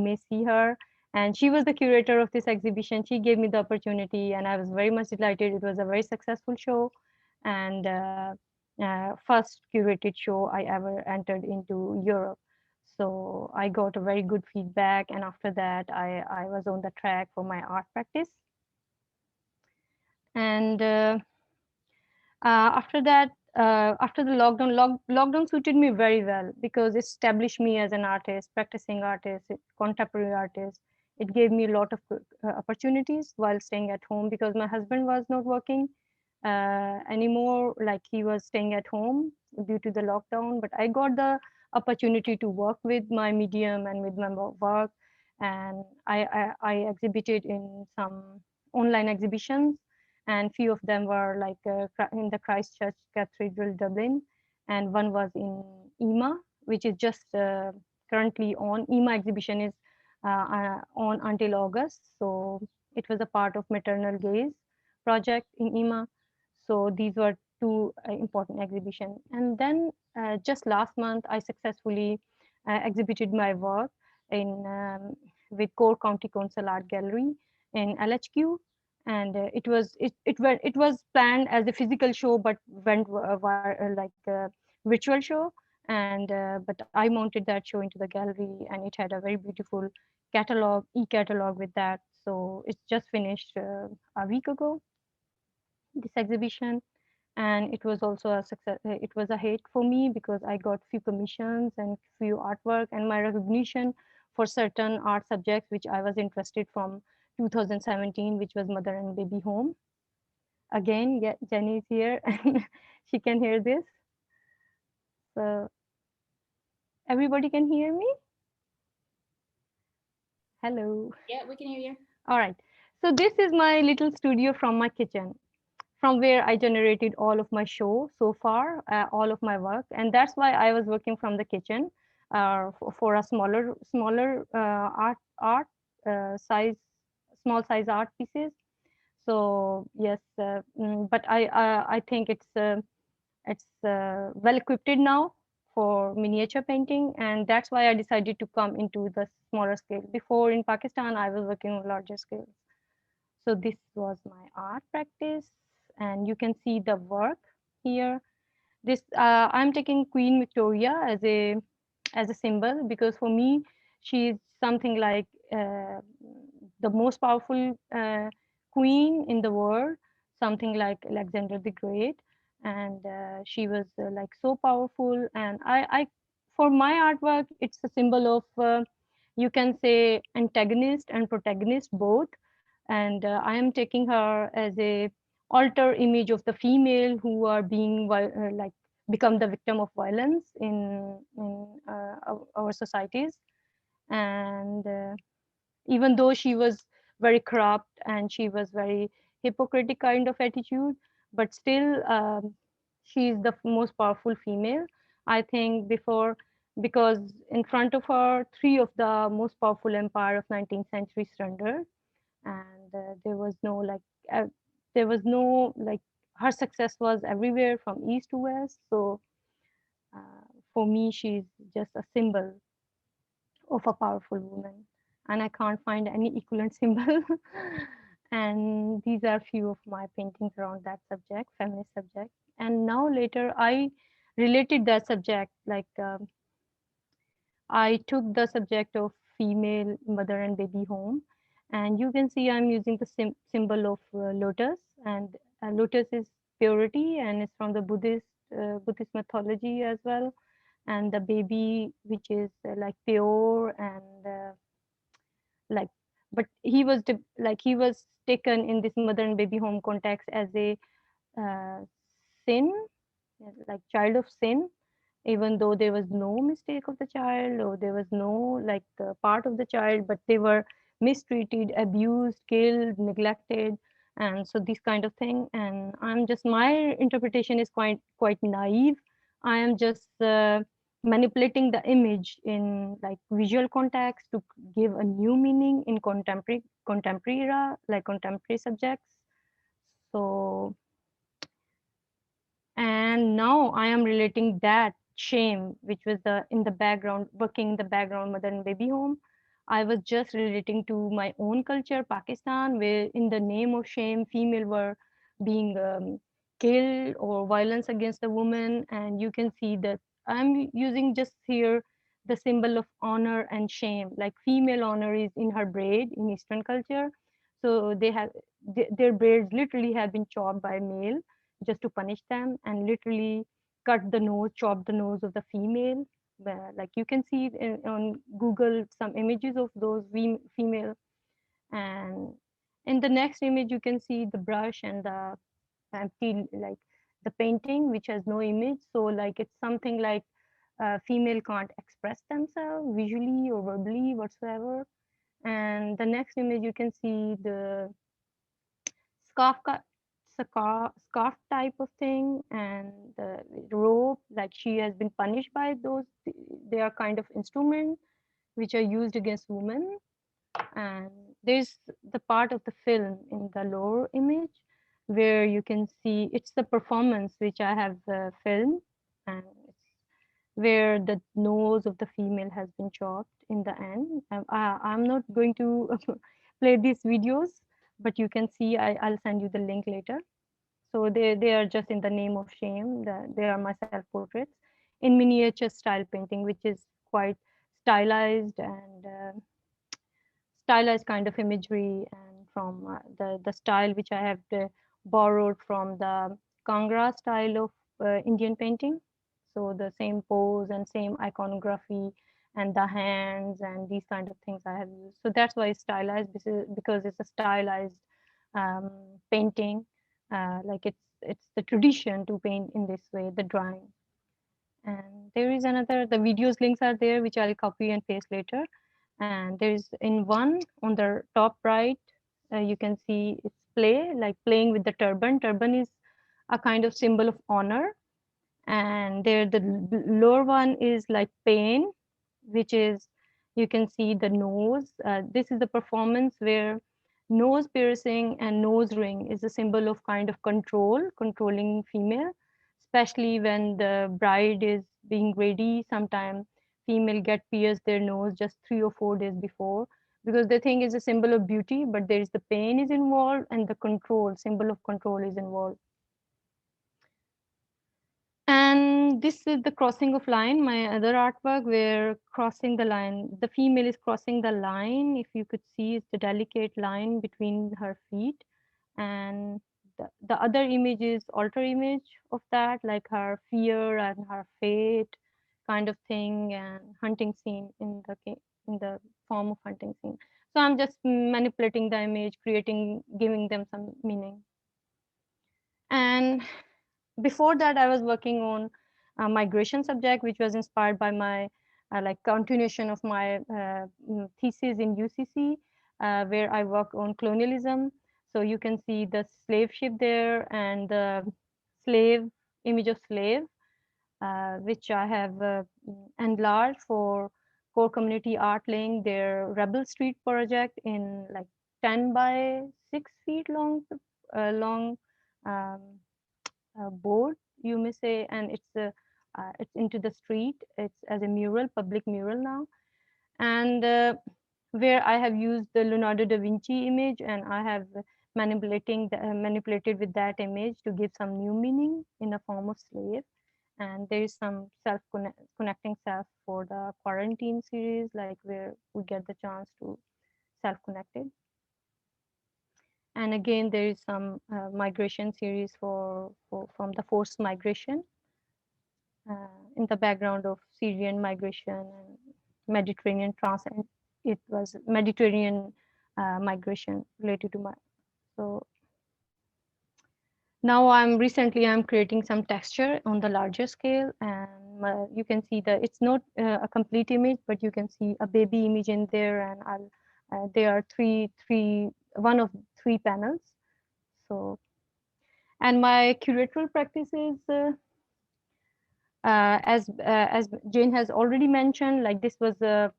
[SPEAKER 4] may see her. And she was the curator of this exhibition. She gave me the opportunity, and I was very much delighted. It was a very successful show, and first curated show I ever entered into Europe. So I got a very good feedback, and after that, I was on the track for my art practice. And after that, after the lockdown suited me very well because it established me as an artist, practicing artist, contemporary artist. It gave me a lot of opportunities while staying at home because my husband was not working anymore. Like he was staying at home due to the lockdown, but I got the opportunity to work with my medium and with my work, and I exhibited in some online exhibitions, and few of them were like in the Christchurch Cathedral, Dublin, and one was in EMA, which is just currently on. EMA exhibition is on until August, so it was a part of Maternal Gaze project in EMA. So these were two important exhibitions. And then just last month, I successfully exhibited my work in with Core County Council Art Gallery in LHQ, and it was planned as a physical show, but went like a virtual show. And but I mounted that show into the gallery, and it had a very beautiful catalog, e-catalog with that. So it's just finished a week ago, this exhibition, and it was also a success. It was a hit for me because I got few commissions and few artwork and my recognition for certain art subjects which I was interested from 2017, which was mother and baby home. Again, yeah, Jenny is here and she can hear this. everybody can hear me? Hello.
[SPEAKER 3] Yeah, we can hear you.
[SPEAKER 4] All right. So this is my little studio from my kitchen, from where I generated all of my show so far, all of my work, and that's why I was working from the kitchen for a smaller art size, small size art pieces. So yes, but I think it's well equipped now for miniature painting, and that's why I decided to come into the smaller scale. Before in Pakistan, I was working on larger scale. So this was my art practice, and you can see the work here. This I'm taking Queen Victoria as a symbol, because for me she's something like the most powerful queen in the world, something like Alexander the Great, and she was like so powerful. And I for my artwork, it's a symbol of you can say antagonist and protagonist both, and I am taking her as a alter image of the female who are being like become the victim of violence in our societies. And even though she was very corrupt and she was very hypocritic kind of attitude, but still she is the most powerful female, I think. Before, because in front of her three of the most powerful empire of 19th century surrendered, and uh, there was no like her success was everywhere from east to west. So for me, she's just a symbol of a powerful woman, and I can't find any equivalent symbol. And these are few of my paintings around that subject, feminist subject. And now later I related that subject, like I took the subject of female mother and baby home, and you can see I'm using the symbol of lotus, and lotus is purity, and it's from the Buddhist mythology as well. And the baby, which is like pure and like, but he was taken in this mother and baby home context as a uh, sin, like child of sin, even though there was no mistake of the child, or there was no like part of the child, but they were mistreated, abused, killed, neglected, and so this kind of thing. And I'm just, my interpretation is quite naive. I am just manipulating the image in like visual context to give a new meaning in contemporary era, like contemporary subjects. So, and now I am relating that shame, which was the in the background, working in the background mother and baby home. I was just relating to my own culture, Pakistan, where in the name of shame female were being killed, or violence against the woman. And you can see that I'm using just here the symbol of honor and shame, like female honor is in her braid in Eastern culture. So they have their braids literally have been chopped by male just to punish them, and literally cut the nose, chop the nose of the female. Like you can see on Google some images of those female. And in the next image, you can see the brush and the empty, like the painting, which has no image. So like it's something like female can't express themselves visually or verbally whatsoever. And the next image, you can see the scarf scarf type of thing, and the rope, like she has been punished by those. They are kind of instruments which are used against women. And there's the part of the film in the lower image where you can see it's the performance which I have filmed, and it's where the nose of the female has been chopped in the end. I'm not going to play these videos, but you can see, I'll send you the link later. So they are just in the name of shame. They are my self-portraits in miniature style painting, which is quite stylized and stylized kind of imagery, and from the style which I have borrowed from the Kangra style of Indian painting. So the same pose and same iconography and the hands and these kind of things I have used. So that's why it's stylized, because it's a stylized painting. Like it's the tradition to paint in this way, the drawing. And there is another, the videos links are there, which I'll copy and paste later. And there's in one on the top right, you can see it's play, like playing with the turban. Turban is a kind of symbol of honor. And there the lower one is like pain, which is, you can see the nose. This is the performance where nose piercing and nose ring is a symbol of kind of controlling female, especially when the bride is being ready. Sometimes female get pierced their nose just 3 or 4 days before, because they think it's a symbol of beauty, but there is the pain is involved and the control, symbol of control is involved. And this is the crossing of line, my other artwork, where crossing the line, the female is crossing the line. If you could see, it's the delicate line between her feet. And the other image is alter image of that, like her fear and her fate kind of thing, and hunting scene in the form of hunting scene. So I'm just manipulating the image, creating, giving them some meaning. And before that, I was working on a migration subject, which was inspired by my like continuation of my thesis in UCC, where I work on colonialism. So you can see the slave ship there and the slave image of slave, which I have enlarged for core community art laying their Rebel Street project in like 10 by 6 feet long, long um, board, you may say, and it's into the street. It's as a mural, public mural now, and where I have used the Leonardo da Vinci image, and I have manipulated with that image to give some new meaning in the form of slave. And there is some connecting self for the quarantine series, like where we get the chance to self connected. And again, there is some migration series from the forced migration in the background of Syrian migration and Mediterranean transit. It was Mediterranean migration related to my. So now I'm creating some texture on the larger scale, and you can see that it's not a complete image, but you can see a baby image in there, and there are one of 3 panels. So, and my curatorial practices, as Jayne has already mentioned, like this was a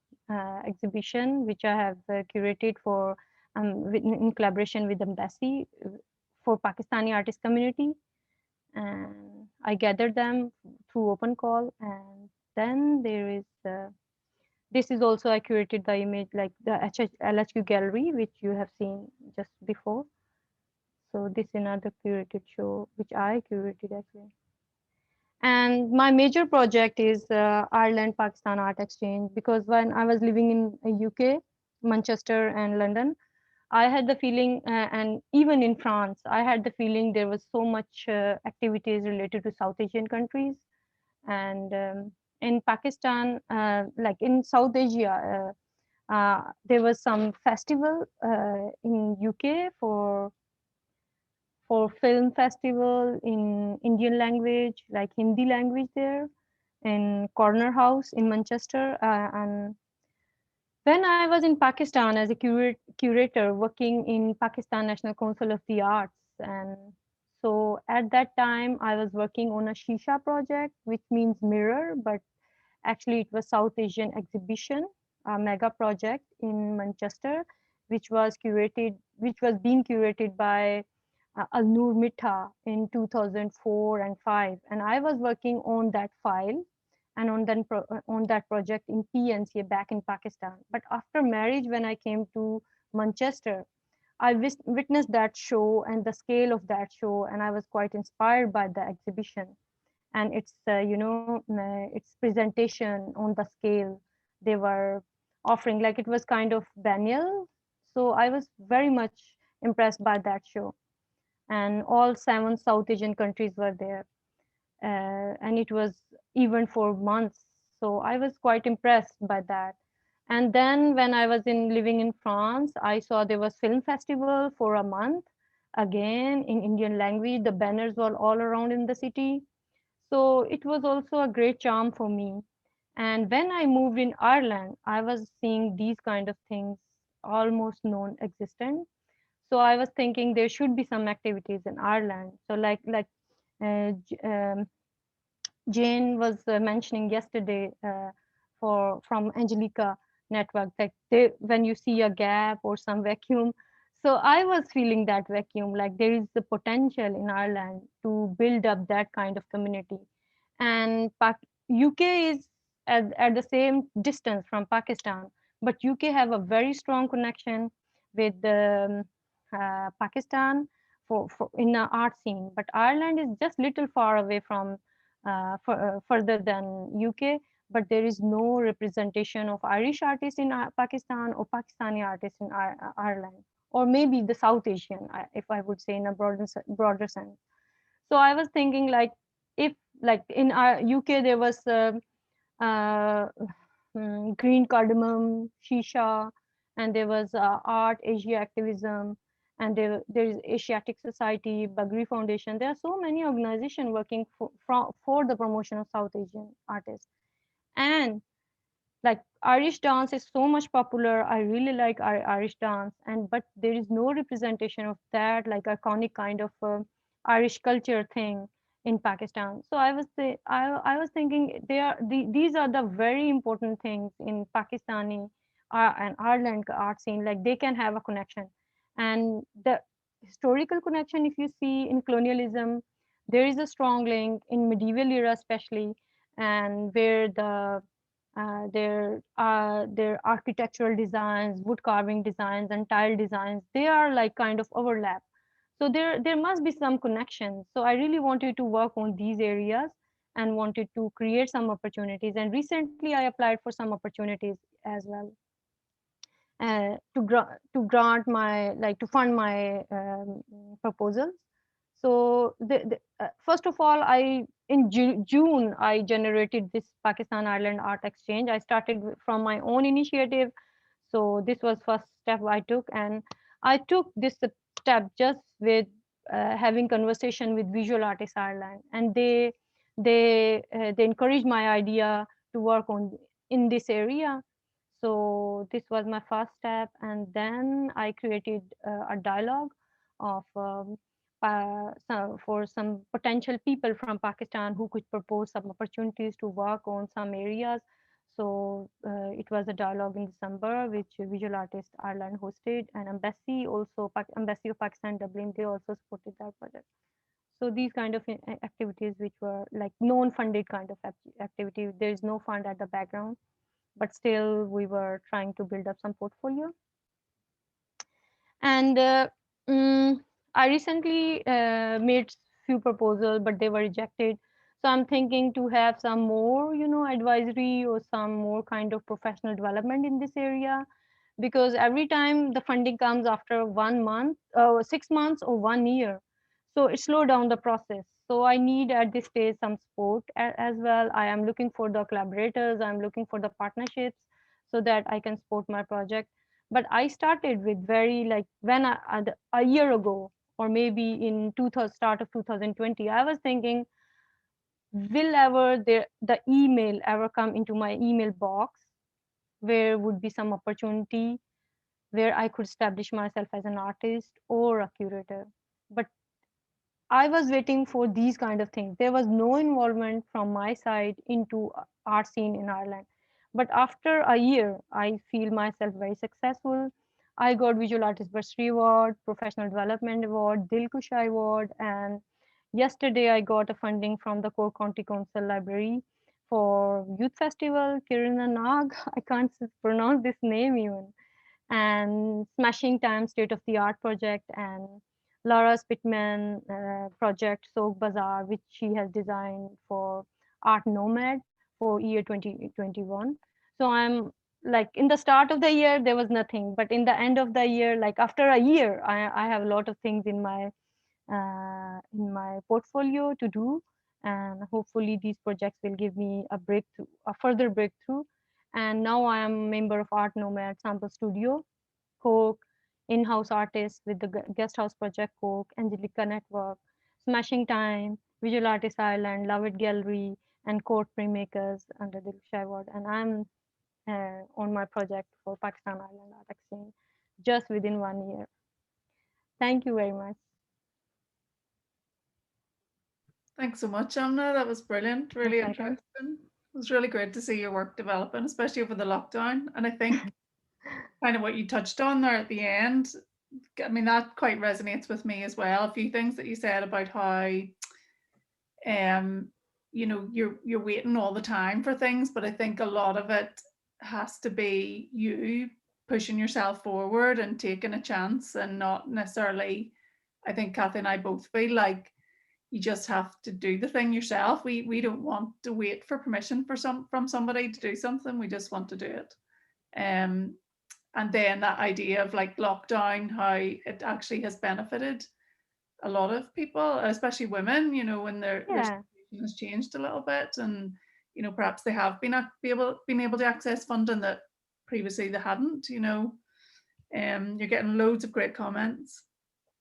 [SPEAKER 4] exhibition which I have curated for in collaboration with Embassy for Pakistani artist community, and I gathered them through open call. And then there is this is also I curated the image, like the LHQ gallery, which you have seen just before. So this is another curated show, which I curated actually. And my major project is Ireland Pakistan Art Exchange, because when I was living in UK, Manchester and London, I had the feeling, and even in France, I had the feeling there was so much activities related to South Asian countries. And in Pakistan, like in South Asia, there was some festival in UK for film festival in Indian language, like Hindi language there in Corner House in Manchester. And when I was in Pakistan as a curator working in Pakistan National Council of the Arts, and so at that time I was working on a Shisha project, which means mirror, but actually it was South Asian exhibition, a mega project in Manchester, which was being curated by Al Noor Mitha in 2004 and 5, and I was working on that file and on that project in PNCA back in Pakistan. But after marriage, when I came to Manchester, I witnessed that show and the scale of that show, and I was quite inspired by the exhibition and its its presentation on the scale they were offering. Like it was kind of biennial, so I was very much impressed by that show, and all 7 South Asian countries were there, and it was even for months. So I was quite impressed by that. And then when I was living in France, I saw there was film festival for a month, again in Indian language. The banners were all around in the city. So it was also a great charm for me. And when I moved in Ireland, I was seeing these kind of things almost non-existent. So I was thinking there should be some activities in Ireland. So like Jayne was mentioning yesterday from Angelica Network that when you see a gap or some vacuum, so I was feeling that vacuum, like there is the potential in Ireland to build up that kind of community. And UK is at the same distance from Pakistan, but UK have a very strong connection with Pakistan for in the art scene. But Ireland is just little far away from further than UK, but there is no representation of Irish artists in Pakistan or Pakistani artists in Ireland, or maybe the South Asian, if I would say in a broader sense. So I was thinking like if like in our UK there was uh, green cardamom, shisha, and there was art, Asia activism, and there is Asiatic Society, Bagri Foundation. There are so many organizations working for the promotion of South Asian artists. And like Irish dance is so much popular. I really like Irish dance, and but there is no representation of that like iconic kind of Irish culture thing in Pakistan. So I was thinking these are the very important things in Pakistani and Ireland art scene. Like they can have a connection, and the historical connection. If you see in colonialism, there is a strong link in medieval era, especially, and where their architectural designs, wood carving designs, and tile designs, they are like kind of overlap. So there must be some connection. So I really wanted to work on these areas and wanted to create some opportunities. And recently I applied for some opportunities as well to grant my like to fund my proposals. So first of all, I in June I generated this Pakistan Ireland Art Exchange. I started from my own initiative. So this was first step I took, and I took this step just with having conversation with Visual Artists Ireland, and they encouraged my idea to work on in this area. So this was my first step, and then I created a dialogue of for some potential people from Pakistan who could propose some opportunities to work on some areas. So it was a dialogue in December, which Visual Artists Ireland hosted, and Embassy also, Embassy of Pakistan Dublin, they also supported that project. So these kind of activities, which were like non-funded kind of activity, there is no fund at the background, but still we were trying to build up some portfolio. And I recently made few proposals, but they were rejected. So I'm thinking to have some more, advisory or some more kind of professional development in this area, because every time the funding comes after 1 month, 6 months or 1 year, so it slowed down the process. So I need at this stage some support as well. I am looking for the collaborators, I'm looking for the partnerships so that I can support my project. But I started with very like when a year ago, or maybe in 2000 start of 2020, I was thinking, will ever the email ever come into my email box where would be some opportunity where I could establish myself as an artist or a curator. But I was waiting for these kind of things. There was no involvement from my side into art scene in Ireland. But after a year, I feel myself very successful. I got Visual Artist Bursary Award, Professional Development Award, Dil Kushai Award, and yesterday I got a funding from the Cork County Council Library for Youth Festival, Kiruna Nag. I can't pronounce this name even, and Smashing Time State of the Art project, and Laura Spitman project Soak Bazaar, which she has designed for Art Nomad for year 2021. So I'm like in the start of the year there was nothing, but in the end of the year, like after a year, I have a lot of things in my portfolio to do, and hopefully these projects will give me a breakthrough, a further breakthrough. And now I am a member of Art Nomad Sample Studio, Coke, in-house artists with the Guest House Project, Coke, Angelica Network, Smashing Time, Visual Artists Ireland, Love It Gallery, and Court Printmakers under the Lucia Award. And I'm on my project for Pakistan Ireland Art Exchange just within 1 year. Thank you very much.
[SPEAKER 1] Thanks so much, Amna. That was brilliant, really
[SPEAKER 4] Thank you.
[SPEAKER 1] interesting. It was really great to see your work developing, especially over the lockdown. And I think kind of what you touched on there at the end, I mean, that quite resonates with me as well. A few things that you said about how, you know, you're waiting all the time for things, but I think a lot of it has to be you pushing yourself forward and taking a chance, and not necessarily, I think Kathy and I both feel like you just have to do the thing yourself. We don't want to wait for permission from somebody to do something. We just want to do it. And then that idea of like lockdown, how it actually has benefited a lot of people, especially women, you know, when their situation has changed a little bit, and you know, perhaps they have been able to access funding that previously they hadn't, you know. You're getting loads of great comments.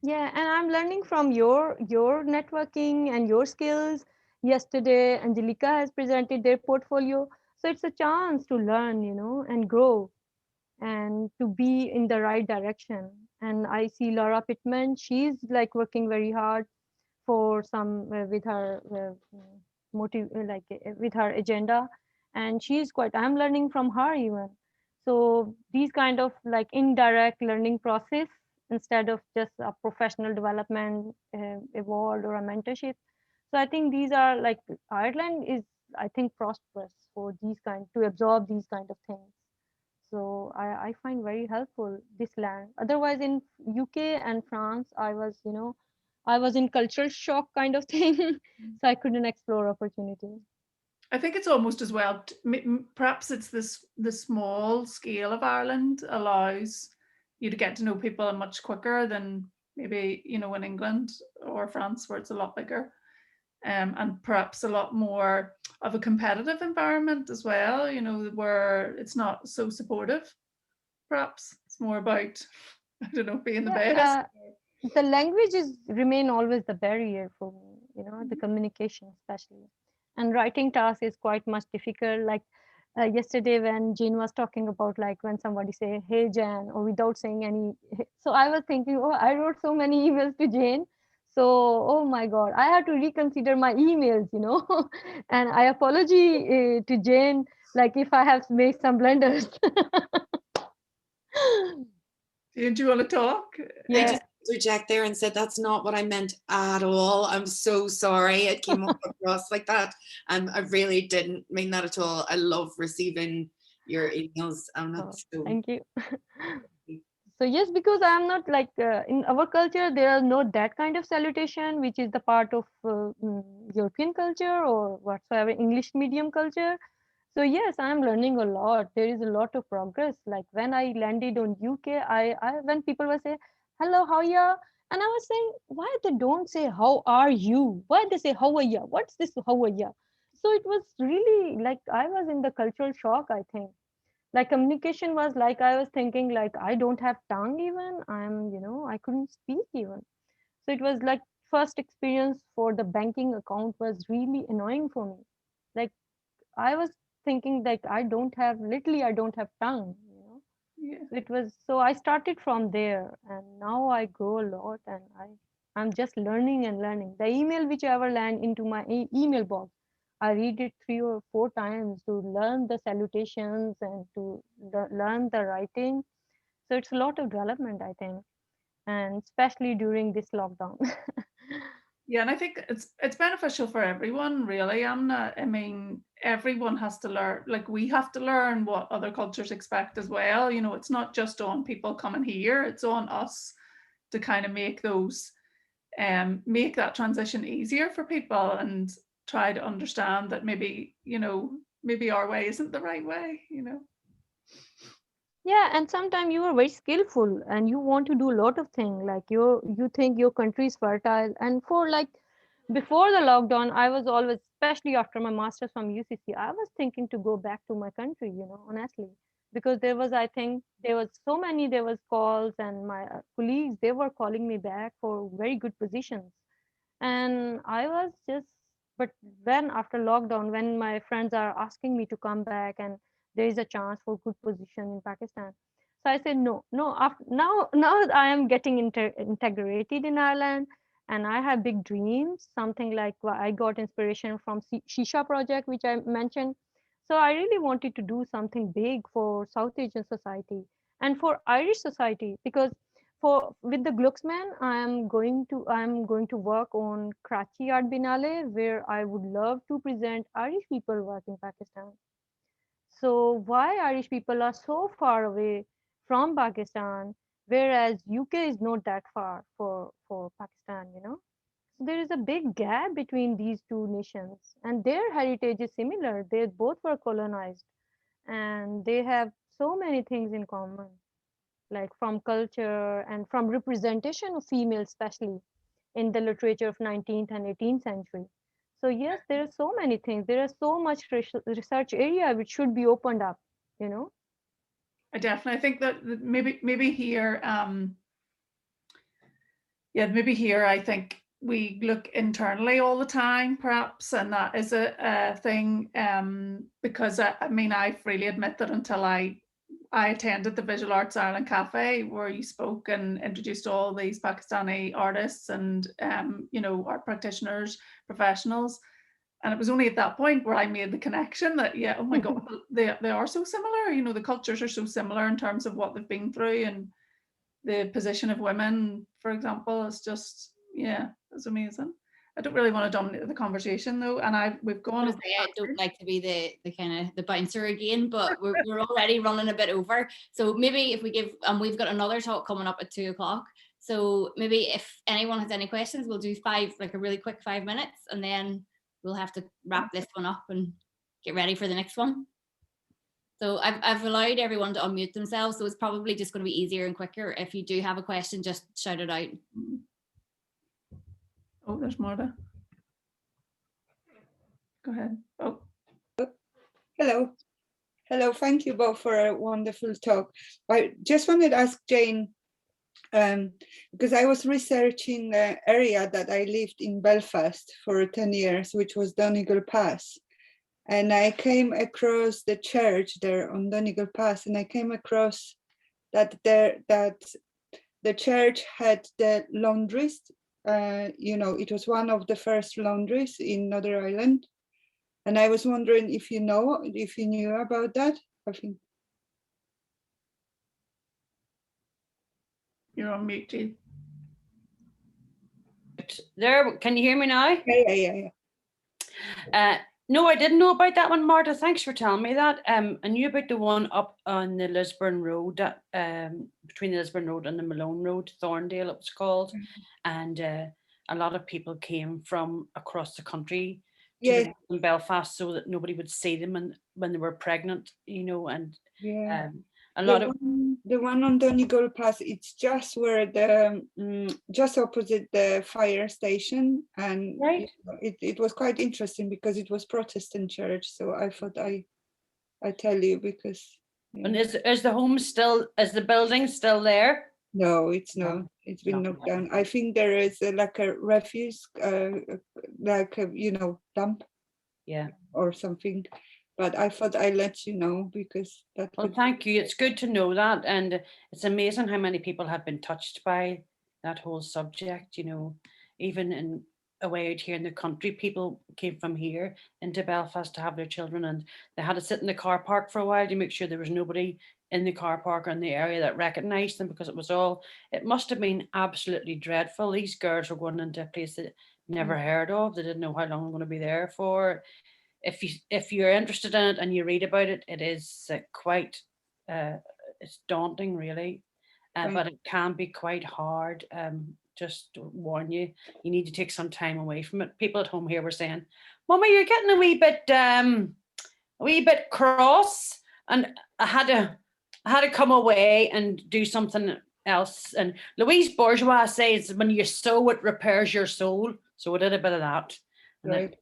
[SPEAKER 4] Yeah, and I'm learning from your networking and your skills. Yesterday, Angelica has presented their portfolio, so it's a chance to learn, you know, and grow, and to be in the right direction. And I see Laura Pittman; she's like working very hard for some with her motive, with her agenda, and she's quite. I'm learning from her even. So these kind of like indirect learning process instead of just a professional development award or a mentorship. So I think these are like Ireland is, I think, prosperous for these kind to absorb these kind of things. So I find very helpful this land. Otherwise, in UK and France, I was, you know, I was in cultural shock kind of thing, so I couldn't explore opportunities.
[SPEAKER 1] I think it's almost as well. Perhaps it's the small scale of Ireland allows you to get to know people much quicker than maybe, you know, in England or France, where it's a lot bigger, and perhaps a lot more of a competitive environment as well. You know, where it's not so supportive. Perhaps it's more about, I don't know, being the best.
[SPEAKER 4] The language is remain always the barrier for me, you know, the communication especially, and writing task is quite much difficult. Like yesterday when Jayne was talking about like when somebody say hey Jan or without saying any, so I was thinking, oh, I wrote so many emails to Jayne, so oh my god, I had to reconsider my emails, you know. And I apology to Jayne, like if I have made some blunders.
[SPEAKER 1] Do you want to talk?
[SPEAKER 4] Yeah.
[SPEAKER 5] I just reject there and said that's not what I meant at all. I'm so sorry it came across like that. I really didn't mean that at all. I love receiving your emails. I'm not so
[SPEAKER 4] thank you. So yes, because I'm not like in our culture there are no that kind of salutation, which is the part of European culture or whatsoever English medium culture. So yes, I'm learning a lot. There is a lot of progress. Like when I landed on UK, I when people were saying hello, how are you, and I was saying why they don't say how are you? Why they say how are you? What's this how are you? So it was really like I was in the cultural shock. I think like communication was like I was thinking like I don't have tongue even. I'm, you know, I couldn't speak even. So it was like first experience for the banking account was really annoying for me. Like I was thinking like I don't have literally I don't have tongue, you know.
[SPEAKER 1] Yeah.
[SPEAKER 4] It was so I started from there and now I grow a lot and I'm just learning and learning. The email which ever land into my email box, I read it 3 or 4 times to learn the salutations and to learn the writing. So it's a lot of development, I think, and especially during this lockdown.
[SPEAKER 1] Yeah, and I think it's beneficial for everyone, really, Amna. I mean, everyone has to learn, like we have to learn what other cultures expect as well. You know, it's not just on people coming here, it's on us to kind of make those make that transition easier for people and try to understand that maybe, you know, maybe our way isn't the right way, you know.
[SPEAKER 4] Yeah, and sometimes you are very skillful and you want to do a lot of things. Like you think your country is fertile. And for like before the lockdown, I was always, especially after my master's from UCC, I was thinking to go back to my country, you know, honestly, because there was, I think, there was so many, there was calls, and my colleagues, they were calling me back for very good positions. And I was just, but then after lockdown, when my friends are asking me to come back and there is a chance for good position in Pakistan, so I said no, no. After, now I am getting integrated in Ireland, and I have big dreams. Something like I got inspiration from Shisha project, which I mentioned. So I really wanted to do something big for South Asian society and for Irish society, because for with the Glucksman, I'm going to work on Karachi Art Biennale, where I would love to present Irish people work in Pakistan. So why Irish people are so far away from Pakistan, whereas UK is not that far for Pakistan, you know? So there is a big gap between these two nations, and their heritage is similar. They both were colonized, and they have so many things in common, like from culture and from representation of females, especially in the literature of 19th and 18th century. So yes, there are so many things. There are so much research area which should be opened up, you know.
[SPEAKER 1] I definitely think that maybe here, yeah, maybe here I think we look internally all the time, perhaps, and that is a thing. Because I mean, I freely admit that until I attended the Visual Arts Ireland Cafe, where you spoke and introduced all these Pakistani artists and you know, art practitioners, professionals. And it was only at that point where I made the connection that, yeah, oh my God, they are so similar. You know, the cultures are so similar in terms of what they've been through, and the position of women, for example, is just, yeah, it's amazing. I don't really want to dominate the conversation though, and we've gone.
[SPEAKER 3] I don't like to be the kind of the bouncer again, but we're already running a bit over. So maybe if we give, we've got another talk coming up at 2 o'clock. So maybe if anyone has any questions, we'll do like a really quick 5 minutes, and then we'll have to wrap this one up and get ready for the next one. So I've allowed everyone to unmute themselves, so it's probably just going to be easier and quicker. If you do have a question, just shout it out.
[SPEAKER 1] Oh, there's Marta. Go ahead. Oh.
[SPEAKER 6] Hello. Hello, thank you both for a wonderful talk. I just wanted to ask Jayne, because I was researching the area that I lived in Belfast for 10 years, which was Donegal Pass. And I came across the church there on Donegal Pass, and I came across that the church had the laundries. You know, it was one of the first laundries in Northern Ireland. And I was wondering if you knew about that. I think
[SPEAKER 1] You're on mute, Jayne.
[SPEAKER 2] There, can you hear me now?
[SPEAKER 6] Yeah.
[SPEAKER 2] No, I didn't know about that one, Marta. Thanks for telling me that. I knew about the one up on the Lisburn Road, between the Lisburn Road and the Malone Road, Thorndale it was called. And a lot of people came from across the country to in Belfast so that nobody would see them when they were pregnant, you know, and a lot of
[SPEAKER 6] the one on Donegal Pass, it's just where just opposite the fire station, and
[SPEAKER 2] right.
[SPEAKER 6] It was quite interesting because it was Protestant church. So I thought I tell you because.
[SPEAKER 2] And is the building still there?
[SPEAKER 6] No, it's not. It's been knocked down. I think there is like a refuse, like a, dump.
[SPEAKER 2] Yeah.
[SPEAKER 6] Or something. But I thought I'd let you know because that.
[SPEAKER 2] Well, thank you. It's good to know that. And it's amazing how many people have been touched by that whole subject, you know, even away out here in the country, people came from here into Belfast to have their children, and they had to sit in the car park for a while to make sure there was nobody in the car park or in the area that recognized them, because it must have been absolutely dreadful. These girls were going into a place that never heard of. They didn't know how long they're going to be there for. If you're interested in it and you read about it, it is quite it's daunting, really, but it can be quite hard. Just to warn you, you need to take some time away from it. People at home here were saying, "Mama, you're getting a wee bit cross," and I had to come away and do something else. And Louise Bourgeois says, "When you sow, it repairs your soul." So I did a bit of that.
[SPEAKER 6] Right.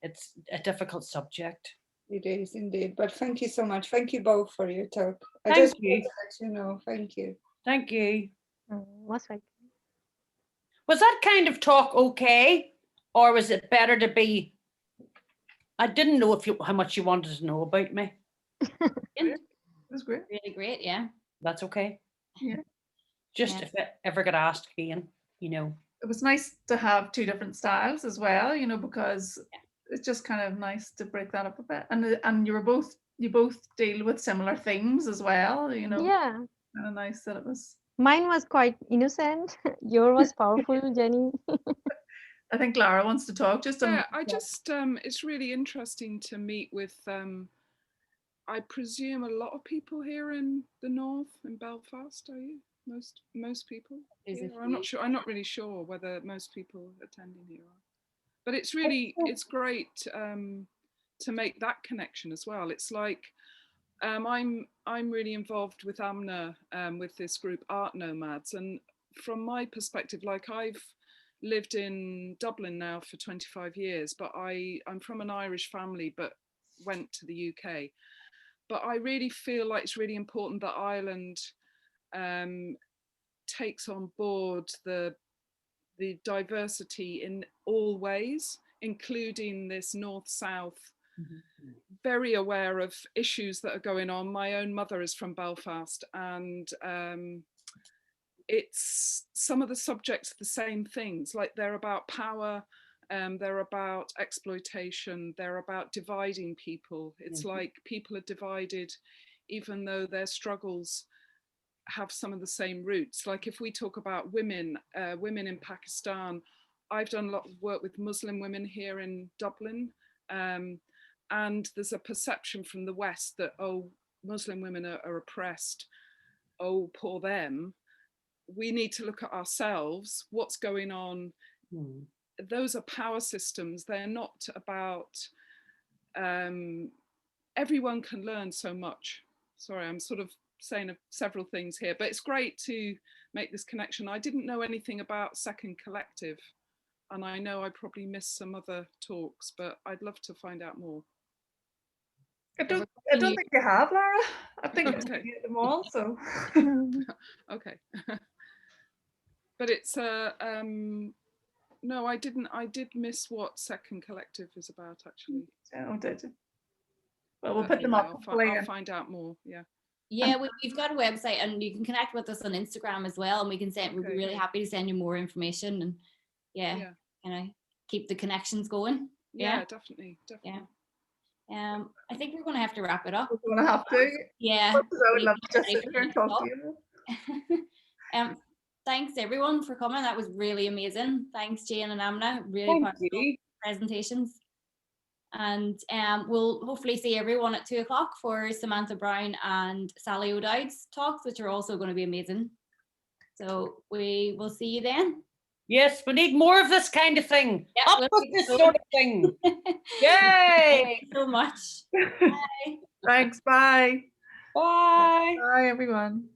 [SPEAKER 2] It's a difficult subject.
[SPEAKER 6] It is indeed. But thank you so much. Thank you both for your talk.
[SPEAKER 2] Thank you.
[SPEAKER 6] Let you know. Thank you.
[SPEAKER 2] Thank you.
[SPEAKER 4] Most welcome.
[SPEAKER 2] Was that kind of talk okay? Or was it better to be, I didn't know how much you wanted to know about me.
[SPEAKER 1] It was great.
[SPEAKER 3] Really great, yeah.
[SPEAKER 2] That's okay.
[SPEAKER 1] Yeah.
[SPEAKER 2] Just
[SPEAKER 3] Yeah.
[SPEAKER 2] if it ever get asked again, you know.
[SPEAKER 1] It was nice to have two different styles as well, you know, because it's just kind of nice to break that up a bit. And you both deal with similar themes as well, you know.
[SPEAKER 4] Yeah,
[SPEAKER 1] Kind of nice that it was.
[SPEAKER 4] mine was quite innocent. Yours was powerful, Jenny.
[SPEAKER 1] I think Lara wants to talk just on.
[SPEAKER 7] Yeah, I just it's really interesting to meet with I presume a lot of people here in the north in Belfast. Are you most people
[SPEAKER 3] There's a
[SPEAKER 7] here? I'm
[SPEAKER 3] few.
[SPEAKER 7] not sure. I'm not really sure whether most people attending here are. But it's really great to make that connection as well. It's like I'm really involved with Amna with this group Art Nomads, and from my perspective, like I've lived in Dublin now for 25 years, but I'm from an Irish family but went to the UK. But I really feel like it's really important that Ireland takes on board the diversity in all ways, including this north-south, very aware of issues that are going on. My own mother is from Belfast, and it's some of the subjects are the same things, like they're about power, they're about exploitation, they're about dividing people. It's like people are divided even though their struggles have some of the same roots. Like if we talk about women in Pakistan, I've done a lot of work with Muslim women here in Dublin, and there's a perception from the West that, oh, Muslim women are oppressed, oh, poor them. We need to look at ourselves, what's going on. Those are power systems. They're not about, everyone can learn so much. Sorry, I'm sort of saying several things here, but it's great to make this connection. I didn't know anything about Second Collective, and I know I probably missed some other talks, but I'd love to find out more.
[SPEAKER 1] I don't think you have, Lara. I think I've
[SPEAKER 7] Okay.
[SPEAKER 1] seen them all, so.
[SPEAKER 7] Okay. But it's no, I did miss what Second Collective is about, actually.
[SPEAKER 1] Oh, did you? Well, we'll
[SPEAKER 7] But
[SPEAKER 1] put them
[SPEAKER 7] anyway,
[SPEAKER 1] up.
[SPEAKER 7] I'll find out more. Yeah.
[SPEAKER 3] Yeah, we've got a website, and you can connect with us on Instagram as well, and we can send. We'd be really happy to send you more information, and yeah. Keep the connections going.
[SPEAKER 7] Yeah, definitely.
[SPEAKER 3] Yeah. I think we're going to have to wrap it up.
[SPEAKER 1] We're going to have to.
[SPEAKER 3] Yeah.
[SPEAKER 1] I would love to just sit here and talk to you.
[SPEAKER 3] Thanks everyone for coming. That was really amazing. Thanks, Jayne and Amna. Really powerful presentations. And we'll hopefully see everyone at 2 o'clock for Samantha Brown and Sally O'Dowd's talks, which are also going to be amazing. So we will see you then.
[SPEAKER 2] Yes, we need more of this kind of thing.
[SPEAKER 3] Yep,
[SPEAKER 2] Up with this sort of thing. Yay!
[SPEAKER 3] Thank you so much. Bye.
[SPEAKER 1] Thanks. Bye.
[SPEAKER 2] Bye.
[SPEAKER 1] Bye, everyone.